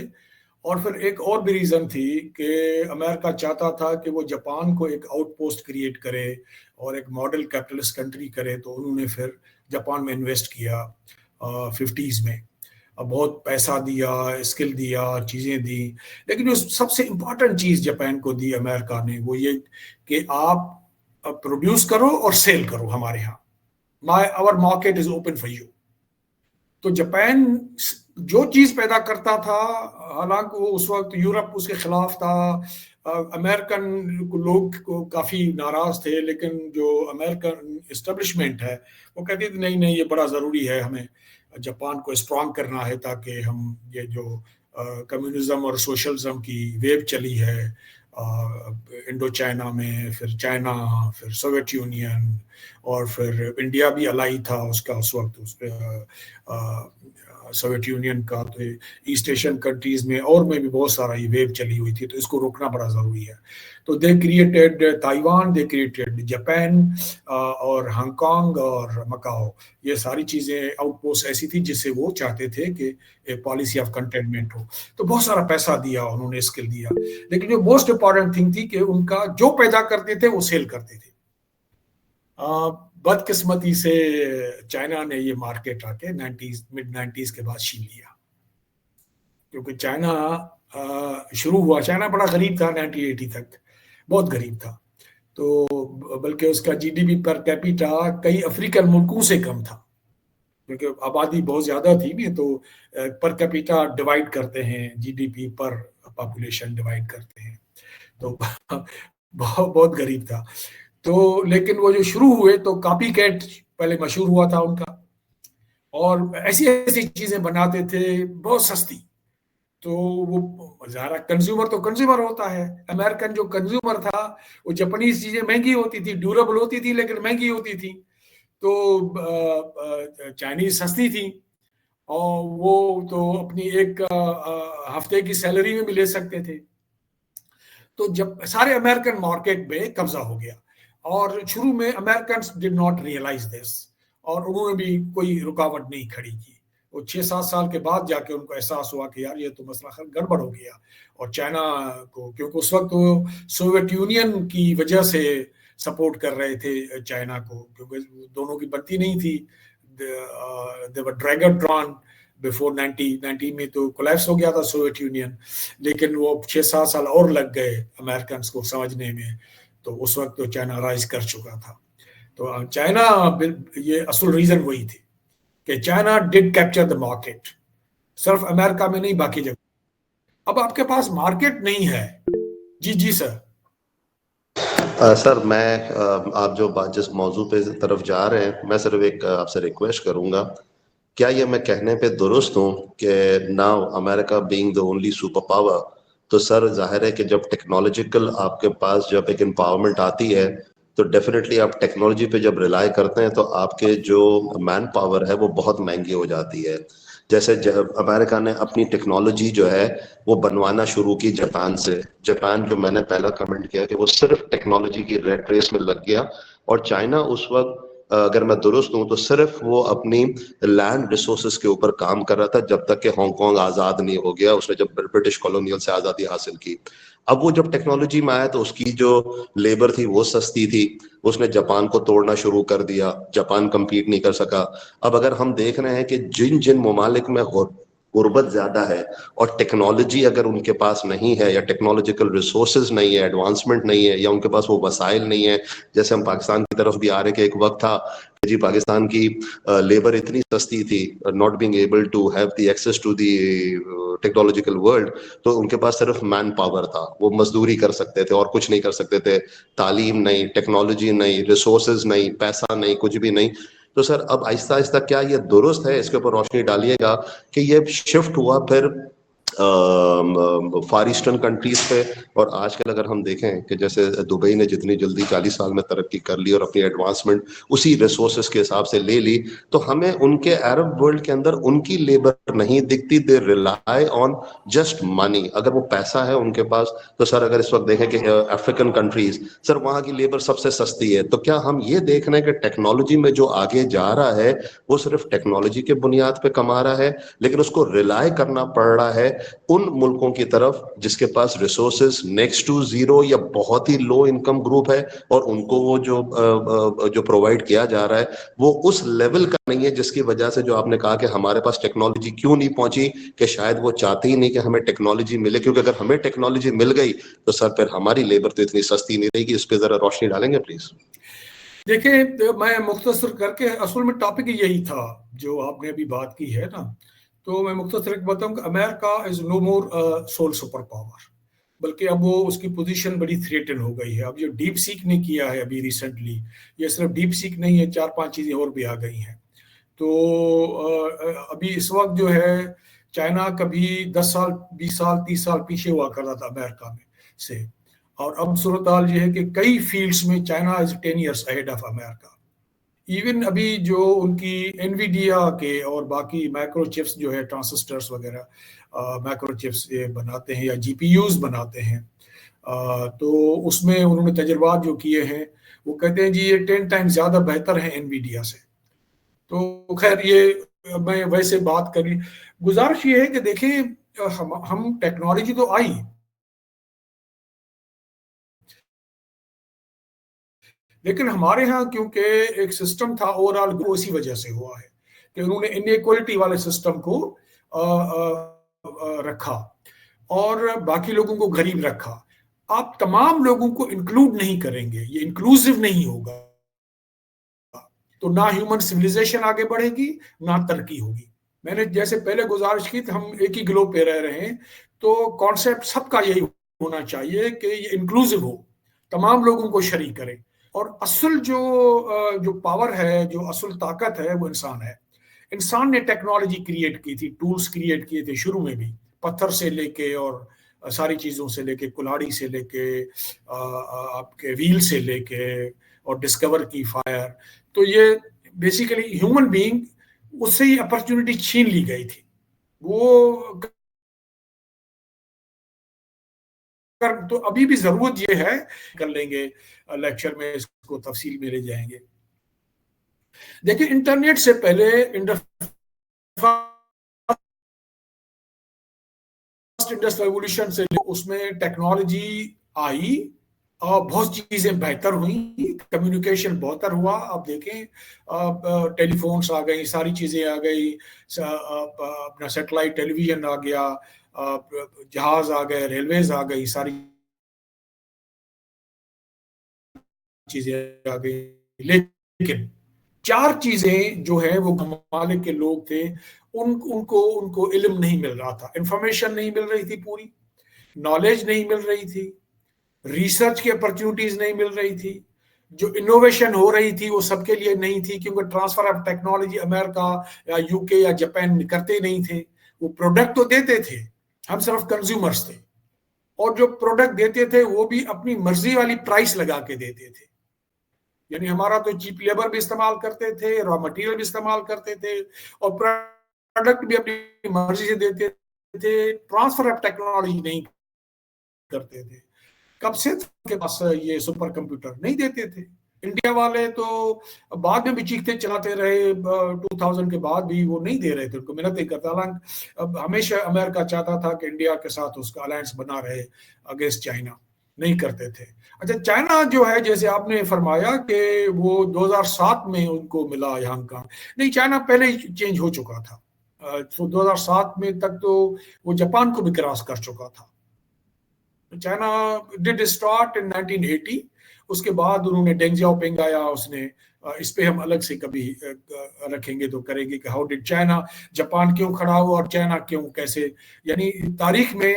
اور پھر ایک اور بھی ریزن تھی کہ امریکہ چاہتا تھا کہ وہ جاپان کو ایک آؤٹ پوسٹ کریٹ کرے اور ایک ماڈل کیپٹلسٹ کنٹری کرے. تو انہوں نے پھر جاپان میں انویسٹ کیا 50s میں، بہت پیسہ دیا، اسکل دیا، چیزیں دی. لیکن جو سب سے امپورٹنٹ چیز جاپان کو دی امریکہ نے وہ یہ کہ آپ پروڈیوس کرو اور سیل کرو ہمارے ہاں، our market is open for you. تو جاپان جو چیز پیدا کرتا تھا، حالانکہ وہ اس وقت یورپ اس کے خلاف تھا، امریکن لوگ کو کافی ناراض تھے، لیکن جو امریکن اسٹیبلشمنٹ ہے وہ کہتی تھی نہیں نہیں، یہ بڑا ضروری ہے، ہمیں جاپان کو اسٹرانگ کرنا ہے تاکہ ہم یہ جو کمیونزم اور سوشلزم کی ویو چلی ہے انڈو چائنا میں، پھر چائنا، پھر سوویت یونین، اور پھر انڈیا بھی الائی تھا اس کا اس وقت، اس سوویت یونین کا. تو ایسٹ ایشین کنٹریز میں اور میں بھی بہت سارا یہ ویو چلی ہوئی تھی، تو اس کو روکنا بڑا ضروری ہے. تو they created Taiwan, they created Japan اور ہانگ کانگ اور مکاؤ. یہ ساری چیزیں آؤٹ پوسٹ ایسی تھی جس سے وہ چاہتے تھے کہ ایک پالیسی آف کنٹینمنٹ ہو. تو بہت سارا پیسہ دیا انہوں نے، اسکل دیا، لیکن جو موسٹ امپورٹنٹ تھنگ تھی کہ ان کا جو پیدا کرتے تھے وہ سیل کرتے تھے. بدقسمتی سے چائنا نے یہ مارکیٹ آ کے مڈ 90s کے بعد چھین لیا، کیونکہ چائنا شروع ہوا، چائنا بڑا غریب تھا 1980 تک، بہت غریب تھا. تو بلکہ اس کا G D P per capita کئی افریقن ملکوں سے کم تھا، کیونکہ آبادی بہت زیادہ تھی نہیں، تو پر کیپیٹا ڈیوائڈ کرتے ہیں، جی ڈی پی پر پاپولیشن ڈیوائڈ کرتے ہیں، تو بہت غریب تھا. تو لیکن وہ جو شروع ہوئے تو کاپی کیٹ پہلے مشہور ہوا تھا ان کا، اور ایسی ایسی چیزیں بناتے تھے بہت سستی. تو وہ ظاہر کنزیومر تو کنزیومر ہوتا ہے، امریکن جو کنزیومر تھا وہ جاپانیز چیزیں مہنگی ہوتی تھی، ڈیوریبل ہوتی تھی لیکن مہنگی ہوتی تھی. تو چائنیز سستی تھی، اور وہ تو اپنی ایک ہفتے کی سیلری میں بھی لے سکتے تھے. تو جب سارے امریکن مارکیٹ میں قبضہ ہو گیا، اور شروع میں امریکنس ڈڈ ناٹ ریئلائز دس، اور انہوں نے بھی کوئی رکاوٹ نہیں کھڑی کی. وہ 6-7 سال کے بعد جا کے ان کو احساس ہوا کہ یار یہ تو مسئلہ گڑبڑ ہو گیا. اور چائنا کو، کیونکہ اس وقت وہ سوویت یونین کی وجہ سے سپورٹ کر رہے تھے چائنا کو، کیونکہ دونوں کی بنتی نہیں تھی. they were dragged drawn before 1990 میں تو کولیپس ہو گیا تھا سوویت یونین، لیکن وہ 6-7 سال اور لگ گئے امریکنس کو سمجھنے میں. تو اس وقت تو چائنا رائز کر چکا تھا. تو چائنا، یہ اصل ریزن وہی تھی کہ چائنا ڈڈ کیپچر دا مارکیٹ. صرف امریکہ میں نہیں باقی جگہ. اب آپ کے پاس مارکیٹ نہیں ہے. جی سر. سر میں آپ جو جس موضوع پہ طرف جا رہے ہیں میں صرف ایک آپ سے ریکویسٹ کروں گا, کیا یہ میں کہنے پہ درست ہوں کہ now America being the only super power, تو سر ظاہر ہے کہ جب ٹیکنالوجیکل آپ کے پاس جب ایک امپاورمنٹ آتی ہے تو ڈیفینیٹلی آپ ٹیکنالوجی پہ جب ریلائی کرتے ہیں تو آپ کے جو مین پاور ہے وہ بہت مہنگی ہو جاتی ہے. جیسے جب امریکہ نے اپنی ٹیکنالوجی جو ہے وہ بنوانا شروع کی جاپان سے, جاپان جو میں نے پہلا کمنٹ کیا کہ وہ صرف ٹیکنالوجی کی ریٹ ریس میں لگ گیا, اور چائنا اس وقت اگر میں درست ہوں تو صرف وہ اپنی لینڈ ریسورسز کے اوپر کام کر رہا تھا جب تک کہ ہانگ کانگ آزاد نہیں ہو گیا, اس نے جب برٹش کالونیل سے آزادی حاصل کی. اب وہ جب ٹیکنالوجی میں آیا تو اس کی جو لیبر تھی وہ سستی تھی, اس نے جاپان کو توڑنا شروع کر دیا, جاپان کمپیٹ نہیں کر سکا. اب اگر ہم دیکھ رہے ہیں کہ جن ممالک میں غربت زیادہ ہے اور ٹیکنالوجی اگر ان کے پاس نہیں ہے یا ٹیکنالوجیکل ریسورسز نہیں ہے, ایڈوانسمنٹ نہیں ہے, یا ان کے پاس وہ وسائل نہیں ہے, جیسے ہم پاکستان کی طرف بھی آ رہے کہ ایک وقت تھا کہ جی پاکستان کی لیبر اتنی سستی تھی, not being able to have the access to the technological world, تو ان کے پاس صرف مین پاور تھا, وہ مزدوری کر سکتے تھے اور کچھ نہیں کر سکتے تھے, تعلیم نہیں, ٹیکنالوجی نہیں, ریسورسز نہیں, پیسہ نہیں, کچھ بھی نہیں. تو سر اب آہستہ آہستہ کیا یہ درست ہے, اس کے اوپر روشنی ڈالیے گا کہ یہ شفٹ ہوا پھر فار ایسٹرن کنٹریز پہ, اور آج کل اگر ہم دیکھیں کہ جیسے دبئی نے جتنی جلدی 40 سال میں ترقی کر لی اور اپنی ایڈوانسمنٹ اسی ریسورسز کے حساب سے لے لی, تو ہمیں ان کے عرب ورلڈ کے اندر ان کی لیبر نہیں دکھتی, دے ریلائی آن جسٹ منی. اگر وہ پیسہ ہے ان کے پاس تو سر اگر اس وقت دیکھیں کہ افریقن کنٹریز, سر وہاں کی لیبر سب سے سستی ہے, تو کیا ہم یہ دیکھ رہے ہیں کہ ٹیکنالوجی میں جو آگے جا رہا ہے وہ صرف ٹیکنالوجی کے بنیاد پہ کما رہا ہے, لیکن اس کو ریلائی کرنا پڑ رہا ہے ان ملکوں کی طرف جس کے پاس ریسورسز نیکسٹ ٹو زیرو یا بہت ہی لو انکم گروپ ہے, اور ان کو وہ جو پرووائڈ کیا جا رہا ہے وہ اس لیول کا نہیں ہے جس کی وجہ سے جو آپ نے کہا کہ ہمارے پاس ٹیکنالوجی کیوں نہیں پہنچی, کہ شاید وہ چاہتے ہی نہیں کہ ہمیں ٹیکنالوجی ملے, کیونکہ اگر ہمیں ٹیکنالوجی مل گئی تو سر پھر ہماری لیبر تو اتنی سستی نہیں رہے گی. اس پہ ذرا روشنی ڈالیں گے پلیز. دیکھیں میں مختصر کر کے, اصل میں ٹاپک یہی تھا جو آپ نے ابھی بات کی ہے نا, تو میں مختصر بتاؤں کہ امریکہ از نو مور سول سپر پاور, بلکہ اب وہ اس کی پوزیشن بڑی تھریٹن ہو گئی ہے. اب جو ڈیپ سیک نے کیا ہے ابھی ریسنٹلی, یہ صرف ڈیپ سیک نہیں ہے, 4-5 چیزیں اور بھی آ گئی ہیں. تو ابھی اس وقت جو ہے چائنا کبھی 10 سال 20 سال 30 سال پیچھے ہوا کرتا تھا امریکہ میں سے, اور اب صورتحال یہ ہے کہ کئی فیلڈز میں China is 10 years ahead of America. Even ابھی جو ان کی انویڈیا کے اور باقی مائکرو چپس جو ہے ٹرانسسٹرز وغیرہ مائکرو چپس بناتے ہیں یا جی پی یوز بناتے ہیں, تو اس میں انہوں نے تجربات جو کیے ہیں وہ کہتے ہیں جی یہ 10 ٹائم زیادہ بہتر ہے انویڈیا سے. تو خیر یہ میں ویسے بات کری, گزارش یہ ہے کہ دیکھیں ہم ٹیکنالوجی تو آئی, لیکن ہمارے ہاں کیونکہ ایک سسٹم تھا اوور آل اسی وجہ سے ہوا ہے کہ انہوں نے انیکوالٹی والے سسٹم کو رکھا اور باقی لوگوں کو غریب رکھا. آپ تمام لوگوں کو انکلوڈ نہیں کریں گے, یہ انکلوسیو نہیں ہوگا, تو نہ ہیومن سویلائزیشن آگے بڑھے گی نہ ترقی ہوگی. میں نے جیسے پہلے گزارش کی ہم ایک ہی گلوب پہ رہ رہے ہیں, تو کانسیپٹ سب کا یہی ہونا چاہیے کہ یہ انکلوسیو ہو, تمام لوگوں کو شریک کرے. اور اصل جو پاور ہے, جو اصل طاقت ہے وہ انسان ہے. انسان نے ٹیکنالوجی کریٹ کی تھی, ٹولز کریٹ کیے تھے شروع میں بھی, پتھر سے لے کے اور ساری چیزوں سے لے کے, کلاڑی سے لے کے آپ کے ویل سے لے کے, اور ڈسکور کی فائر. تو یہ بیسیکلی ہیومن بینگ اس سے ہی اپرچونٹی چھین لی گئی تھی. وہ تو ابھی بھی ضرورت یہ ہے, کر لیں گے لیکچر میں اس کو تفصیل میں لے جائیں گے. دیکھیں انٹرنیٹ سے پہلے انڈسٹریل ریولوشن سے اس میں ٹیکنالوجی آئی اور بہت چیزیں بہتر ہوئیں, کمیونیکیشن بہتر ہوا. آپ دیکھیں ٹیلی فونس آ گئی, ساری چیزیں آ گئی, اپنا سیٹلائٹ ٹیلی ویژن آ گیا, جہاز آ گئے, ریلویز آ گئی, ساری چیزیں آ گئی. لیکن 4 چیزیں جو ہیں وہ ممالک کے لوگ تھے ان کو علم نہیں مل رہا تھا، انفارمیشن نہیں مل رہی تھی، پوری نالج نہیں مل رہی تھی، ریسرچ کی اپرچونیٹیز نہیں مل رہی تھی، جو انوویشن ہو رہی تھی وہ سب کے لیے نہیں تھی، کیونکہ ٹرانسفر آف ٹیکنالوجی امریکہ یا یو کے یا جاپان کرتے نہیں تھے. وہ پروڈکٹ تو دیتے تھے، ہم صرف کنزیومرز تھے، اور جو پروڈکٹ دیتے تھے وہ بھی اپنی مرضی والی پرائس لگا کے دیتے تھے. یعنی ہمارا تو چیپ لیبر بھی استعمال کرتے تھے، را مٹیریل بھی استعمال کرتے تھے، اور پروڈکٹ بھی اپنی مرضی سے دیتے تھے، ٹرانسفر آف ٹیکنالوجی نہیں کرتے تھے. کب سے کے پاس یہ سپر کمپیوٹر نہیں دیتے تھے. انڈیا والے تو بعد میں بھی چیختے چلاتے رہے، 2000 کے بعد بھی وہ نہیں دے رہے تھے، ان کو محنت نہیں کرتا. ہمیشہ امریکہ چاہتا تھا کہ انڈیا کے ساتھ اس کا الائنس بنا رہے اگینسٹ چائنا، نہیں کرتے تھے. اچھا، چائنا جو ہے جیسے آپ نے فرمایا کہ وہ 2007 میں ان کو ملا یہاں کا، نہیں، چائنا پہلے ہی چینج ہو چکا تھا. 2007 میں تک تو وہ جاپان کو بھی کراس کر چکا تھا. China ڈڈ start in 1980. اس کے بعد انہوں نے ڈینگ جاؤ پنگ آیا، اس نے، اس پہ ہم الگ سے کبھی رکھیں گے تو کریں گے کہ ہاؤ ڈڈ چائنا، جاپان کیوں کھڑا ہوا اور چائنا کیوں کیسے. یعنی تاریخ میں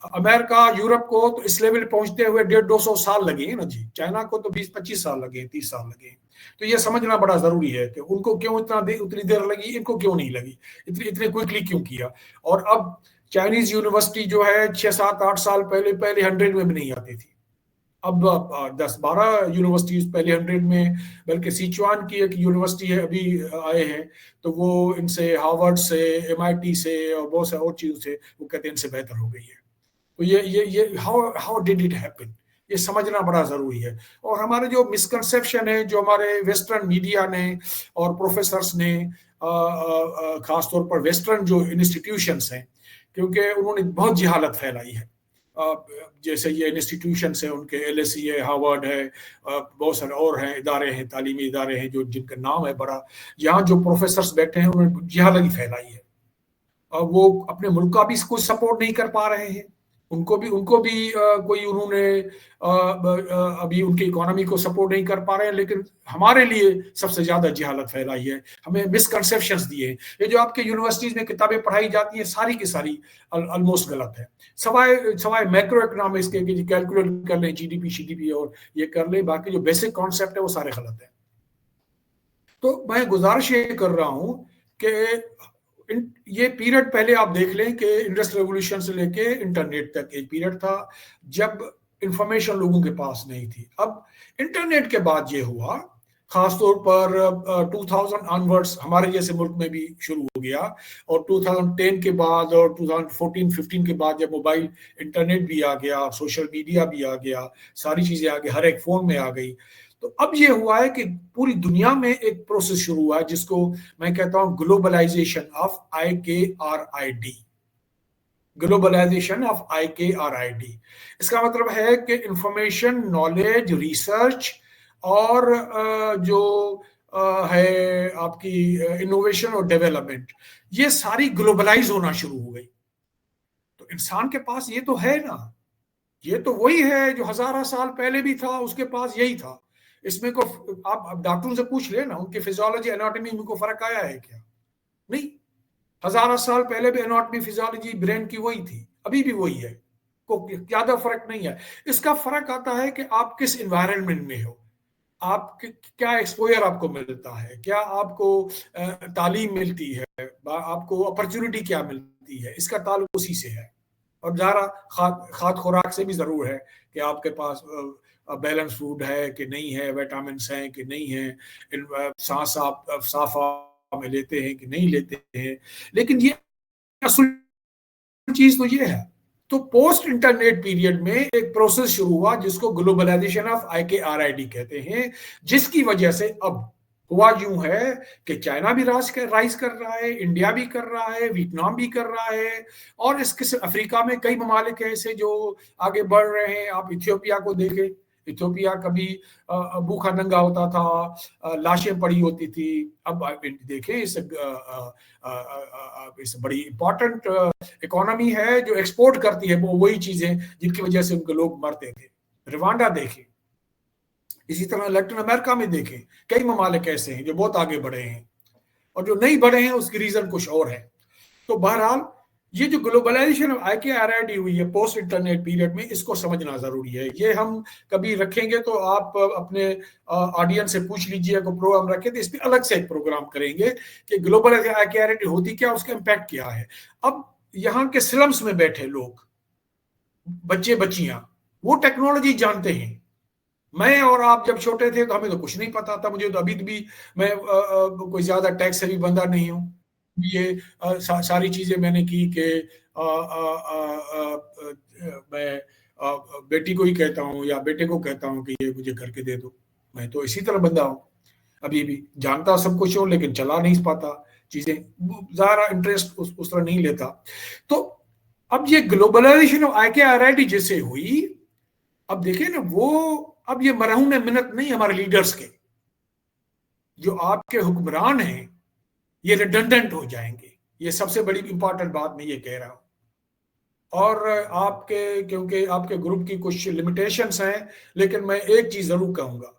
امریکہ یورپ کو تو اس لیول پہنچتے ہوئے 150-200 سال لگے ہیں نا جی، چائنا کو تو 20-25 سال لگے، 30 سال لگے. تو یہ سمجھنا بڑا ضروری ہے کہ ان کو کیوں اتنی دیر لگی، ان کو کیوں نہیں لگی، اتنے کوئکلی کیوں کیا. اور اب چائنیز یونیورسٹی جو ہے 6-7-8 سال پہلے 100 میں بھی نہیں آتی تھی، اب 10-12 یونیورسٹیز پہلے 100 میں، بلکہ سیچوان کی ایک یونیورسٹی ہے ابھی آئے ہیں، تو وہ ان سے ہارورڈ سے، MIT سے اور بہت سے اور چیزوں سے وہ کہتے ہیں ان سے بہتر ہو گئی ہے. تو یہ ہاؤ ڈڈ اٹ ہیپن، یہ سمجھنا بڑا ضروری ہے. اور ہمارے جو مسکنسیپشن ہے، جو ہمارے ویسٹرن میڈیا نے اور پروفیسرس نے، خاص طور پر ویسٹرن جو انسٹیٹیوشنس ہیں، کیونکہ انہوں نے بہت جہالت پھیلائی ہے. جیسے یہ انسٹیٹیوشنس ہیں ان کے LSE ہے، ہارورڈ ہے، بہت سارے اور ہیں ادارے ہیں، تعلیمی ادارے ہیں جو جن کا نام ہے بڑا. یہاں جو پروفیسرس بیٹھے ہیں انہوں نے جہالت پھیلائی ہے، اور وہ اپنے ملک کا بھی کوئی سپورٹ نہیں کر پا رہے ہیں. ان کو بھی کوئی انہوں نے ابھی ان کی اکانومی کو سپورٹ نہیں کر پا رہے ہیں. لیکن ہمارے لیے سب سے زیادہ جہالت پھیلائی ہے، ہمیں مسکنسیپشنز دیے ہیں. یہ جو آپ کے یونیورسٹیز میں کتابیں پڑھائی جاتی ہیں ساری کی ساری آلموسٹ غلط ہے، سوائے میکرو اکنامکس کے کیلکولیٹ کر لیں GDP اور یہ کر لیں، باقی جو بیسک کانسیپٹ ہے وہ سارے غلط ہیں. تو میں گزارش یہ کر رہا ہوں کہ یہ پیریڈ پہلے آپ دیکھ لیں کہ انڈسٹریل ریولوشن سے لے کے انٹرنیٹ تک ایک پیریڈ تھا جب انفارمیشن لوگوں کے پاس نہیں تھی. اب انٹرنیٹ کے بعد یہ ہوا، خاص طور پر 2000 آنورڈس ہمارے جیسے ملک میں بھی شروع ہو گیا، اور 2010 کے بعد اور 2014-15 کے بعد جب موبائل انٹرنیٹ بھی آ گیا، سوشل میڈیا بھی آ گیا، ساری چیزیں آ گئی، ہر ایک فون میں آ گئی. تو اب یہ ہوا ہے کہ پوری دنیا میں ایک پروسیس شروع ہوا ہے جس کو میں کہتا ہوں globalization of IKRID. Globalization of IKRID اس کا مطلب ہے کہ انفارمیشن، نالج، ریسرچ اور جو ہے آپ کی انوویشن اور ڈیولپمنٹ، یہ ساری گلوبلائز ہونا شروع ہو گئی. تو انسان کے پاس یہ تو ہے نا، یہ تو وہی ہے جو 1000 سال پہلے بھی تھا، اس کے پاس یہی تھا. اس میں کو آپ ڈاکٹروں سے پوچھ لیں نا، ان کی فزیولوجی اناٹمی میں کو فرق آیا ہے کیا؟ نہیں. 1000 سال پہلے بھی اناٹمی فزیولوجی برین کی وہی تھی، ابھی بھی وہی ہے، کوئی زیادہ فرق نہیں ہے. اس کا فرق آتا ہے کہ آپ کس انوائرمنٹ میں ہو، آپ کیا ایکسپوئر آپ کو ملتا ہے، کیا آپ کو تعلیم ملتی ہے، آپ کو اپرچونٹی کیا ملتی ہے، اس کا تعلق اسی سے ہے. اور ظاہر کھاد خوراک سے بھی ضرور ہے کہ آپ کے پاس بیلنس فوڈ ہے کہ نہیں ہے، ویٹامنس ہیں کہ نہیں ہیں، سانس آپ صاف میں لیتے ہیں کہ نہیں لیتے ہیں. لیکن یہ اصل چیز تو یہ ہے. تو پوسٹ انٹرنیٹ پیریڈ میں ایک پروسیس شروع ہوا جس کو گلوبلائزیشن آف IKRID کہتے ہیں، جس کی وجہ سے اب ہوا یوں ہے کہ چائنا بھی رائز کر رہا ہے، انڈیا بھی کر رہا ہے، ویتنام بھی کر رہا ہے، اور اس قسم افریقہ میں کئی ممالک ایسے جو آگے بڑھ رہے ہیں. آپ ایتھیوپیا کو دیکھیں، ایتھیوپیا کبھی بھوکھا ننگا ہوتا تھا، لاشیں پڑی ہوتی تھی. اب دیکھیں اس بڑی امپورٹنٹ اکانومی ہے جو ایکسپورٹ کرتی ہے وہ وہی چیزیں جن کی وجہ سے ان کے لوگ مرتے تھے. روانڈا دیکھیں، اسی طرح لیٹن امریکہ میں دیکھیں کئی ممالک ایسے ہیں جو بہت آگے بڑھے ہیں، اور جو نہیں بڑھے ہیں اس کی ریزن کچھ اور ہے. تو بہرحال یہ جو گلوبلائزیشن IKRID ہوئی ہے پوسٹ انٹرنیٹ پیریڈ میں، اس کو سمجھنا ضروری ہے. یہ ہم کبھی رکھیں گے تو آپ اپنے آڈینس سے پوچھ لیجیے اگر پروگرام رکھیں تو اس پہ الگ سے ایک پروگرام کریں گے کہ گلوبلائزیشن IKRID ہوتی کیا، اس کا امپیکٹ کیا ہے. اب یہاں کے سلمس میں بیٹھے لوگ، بچے بچیاں، وہ ٹیکنالوجی جانتے ہیں. میں اور آپ جب چھوٹے تھے تو ہمیں تو کچھ نہیں پتا تھا. مجھے تو ابھی بھی میں کوئی زیادہ ٹیکس سے بھی بندہ نہیں ہوں. یہ ساری چیزیں میں نے کی کہ میں بیٹی کو ہی کہتا ہوں یا بیٹے کو کہتا ہوں کہ یہ مجھے کر کے دے دو. میں تو اسی طرح بندہ ہوں، ابھی بھی جانتا سب کچھ ہوں لیکن چلا نہیں پاتا چیزیں، ظاہر انٹرسٹ اس طرح نہیں لیتا. تو اب یہ گلوبلائزیشن IKRID جیسے ہوئی، اب دیکھیں نا وہ اب یہ مرہون منت نہیں ہمارے لیڈرز کے، جو آپ کے حکمران ہیں یہ ریڈنڈنٹ ہو جائیں گے. یہ سب سے بڑی امپورٹنٹ بات میں یہ کہہ رہا ہوں. اور آپ کے کیونکہ آپ کے گروپ کی کچھ لمیٹیشنز ہیں، لیکن میں ایک چیز ضرور کہوں گا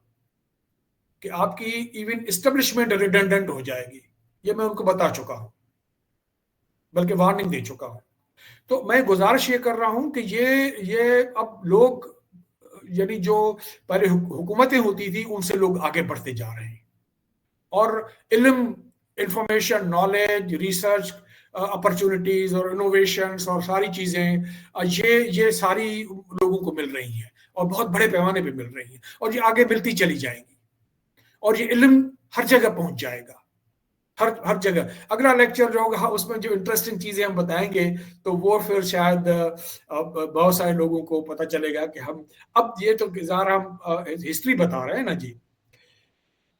کہ آپ کی ایون اسٹیبلشمنٹ ریڈنڈنٹ ہو جائے گی. یہ میں ان کو بتا چکا ہوں، بلکہ وارننگ دے چکا ہوں. تو میں گزارش یہ کر رہا ہوں کہ یہ اب لوگ، یعنی جو پہلے حکومتیں ہوتی تھی ان سے لوگ آگے بڑھتے جا رہے ہیں، اور علم، انفارمیشن، نالج، ریسرچ اپرچونٹیز اور انوویشنز اور ساری چیزیں یہ ساری لوگوں کو مل رہی ہیں اور بہت بڑے پیمانے پہ مل رہی ہیں، اور یہ آگے ملتی چلی جائیں گی، اور یہ علم ہر جگہ پہنچ جائے گا، ہر جگہ. اگلا لیکچر جو ہوگا اس میں جو انٹرسٹنگ چیزیں ہم بتائیں گے تو وہ پھر شاید بہت سارے لوگوں کو پتہ چلے گا کہ ہم اب یہ تو ظاہر ہم ہسٹری بتا رہے ہیں نا جی.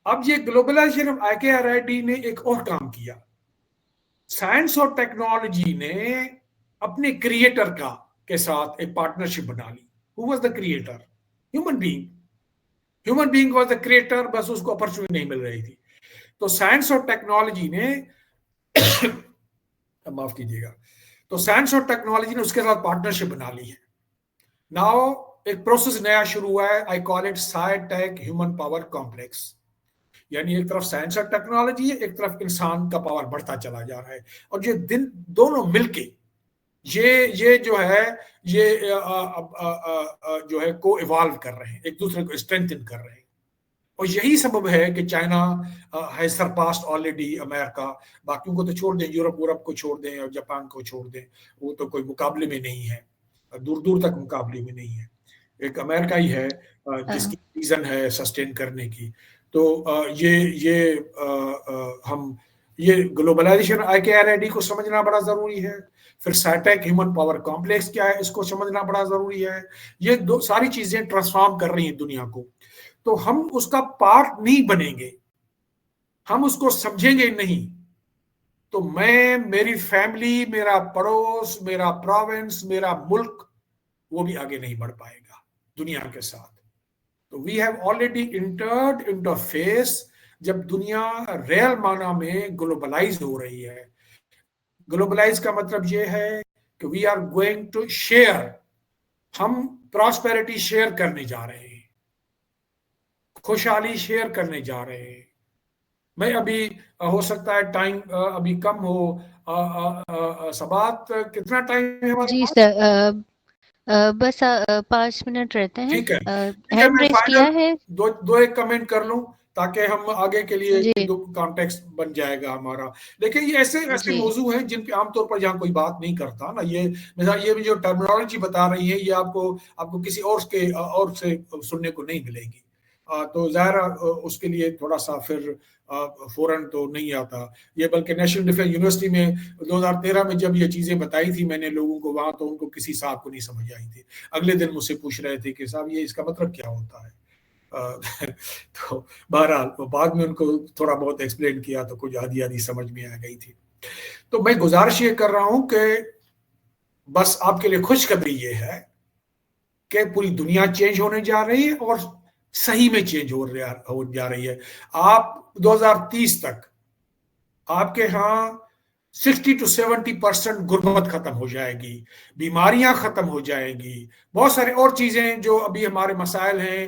اب یہ گلوبلائزیشن IKRID نے ایک اور کام کیا. سائنس اور ٹیکنالوجی نے اپنے کریٹر کے ساتھ ایک پارٹنرشپ بنا لی. Who was the creator? Human being. Human being was the creator، بس اس کو اپرچونٹی نہیں مل رہی تھی. تو سائنس اور ٹیکنالوجی نے معاف کیجیے گا، تو سائنس اور ٹیکنالوجی نے اس کے ساتھ پارٹنرشپ بنا لی ہے. ناؤ ایک پروسیس نیا شروع ہوا ہے. I call it SciTech human power complex. یعنی ایک طرف سائنس اور ٹیکنالوجی ہے، ایک طرف انسان کا پاور بڑھتا چلا جا رہا ہے، اور یہ دونوں مل کے یہ جو ہے یہ جو ہے کو ایوالو کر رہے ہیں، ایک دوسرے کو اسٹرینتھن کر رہے ہیں. اور یہی سبب ہے کہ چائنا ہے سرپاسڈ آلریڈی امریکہ. باقیوں کو تو چھوڑ دیں، یورپ کو چھوڑ دیں اور جاپان کو چھوڑ دیں، وہ تو کوئی مقابلے میں نہیں ہے، دور دور تک مقابلے میں نہیں ہے. ایک امریکہ ہی ہے جس کی ریزن ہے سسٹین کرنے کی. تو ہم یہ گلوبلائزیشن IKRID کو سمجھنا بڑا ضروری ہے. پھر SciTech ہیومن پاور کمپلیکس کیا ہے اس کو سمجھنا بڑا ضروری ہے. یہ ساری چیزیں ٹرانسفارم کر رہی ہیں دنیا کو. تو ہم اس کا پارٹ نہیں بنیں گے، ہم اس کو سمجھیں گے نہیں تو میں، میری فیملی، میرا پڑوس، میرا پروونس، میرا ملک، وہ بھی آگے نہیں بڑھ پائے گا دنیا کے ساتھ. تو we have already entered into phase جب دنیا ریئل معنی میں گلوبلائز ہو رہی ہے. گلوبلائز کا مطلب یہ ہے کہ we are going to share, ہم پراسپیرٹی شیئر کرنے جا رہے ہیں، خوشحالی شیئر کرنے جا رہے ہیں. میں ابھی ہو سکتا ہے ٹائم ابھی کم ہو، سبات کتنا ٹائم ہے ہمارے جی پاس؟ سر بس 5 منٹ رہتے ہیں. ٹھیک ہے، ہینڈ میں ریز کیا ہے. دو ایک کمنٹ کر لوں تاکہ ہم آگے کے لیے جی کانٹیکسٹ بن جائے گا ہمارا. لیکن یہ ایسے جی موضوع ہیں جن پہ عام طور پر یہاں کوئی بات نہیں کرتا نا. یہ مثلا یہ جو ٹرمینالوجی بتا رہی ہے یہ آپ کو کسی اور سے سننے کو نہیں ملے گی. تو ظاہر اس کے لیے تھوڑا سا پھر فوراً تو نہیں آتا یہ، بلکہ نیشنل ڈیفنس یونیورسٹی میں 2013 میں جب یہ چیزیں بتائی تھی میں نے لوگوں کو وہاں، تو ان کو کسی صاحب کو نہیں سمجھ آئی تھی. اگلے دن مجھ سے پوچھ رہے تھے کہ صاحب یہ اس کا مطلب کیا ہوتا ہے. تو بہرحال بعد میں ان کو تھوڑا بہت ایکسپلین کیا تو کچھ آدھی سمجھ میں آ گئی تھی. تو میں گزارش یہ کر رہا ہوں کہ بس آپ کے لیے خوشخبری یہ ہے کہ پوری دنیا چینج ہونے جا رہی ہے اور صحیح میں چینج ہو جا رہی ہے. آپ 2030 تک آپ کے ہاں 60 to 70% غربت ختم ہو جائے گی، بیماریاں ختم ہو جائیں گی، بہت سارے اور چیزیں جو ابھی ہمارے مسائل ہیں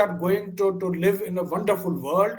are going to live in a wonderful world.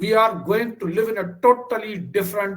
We are going to live in a totally different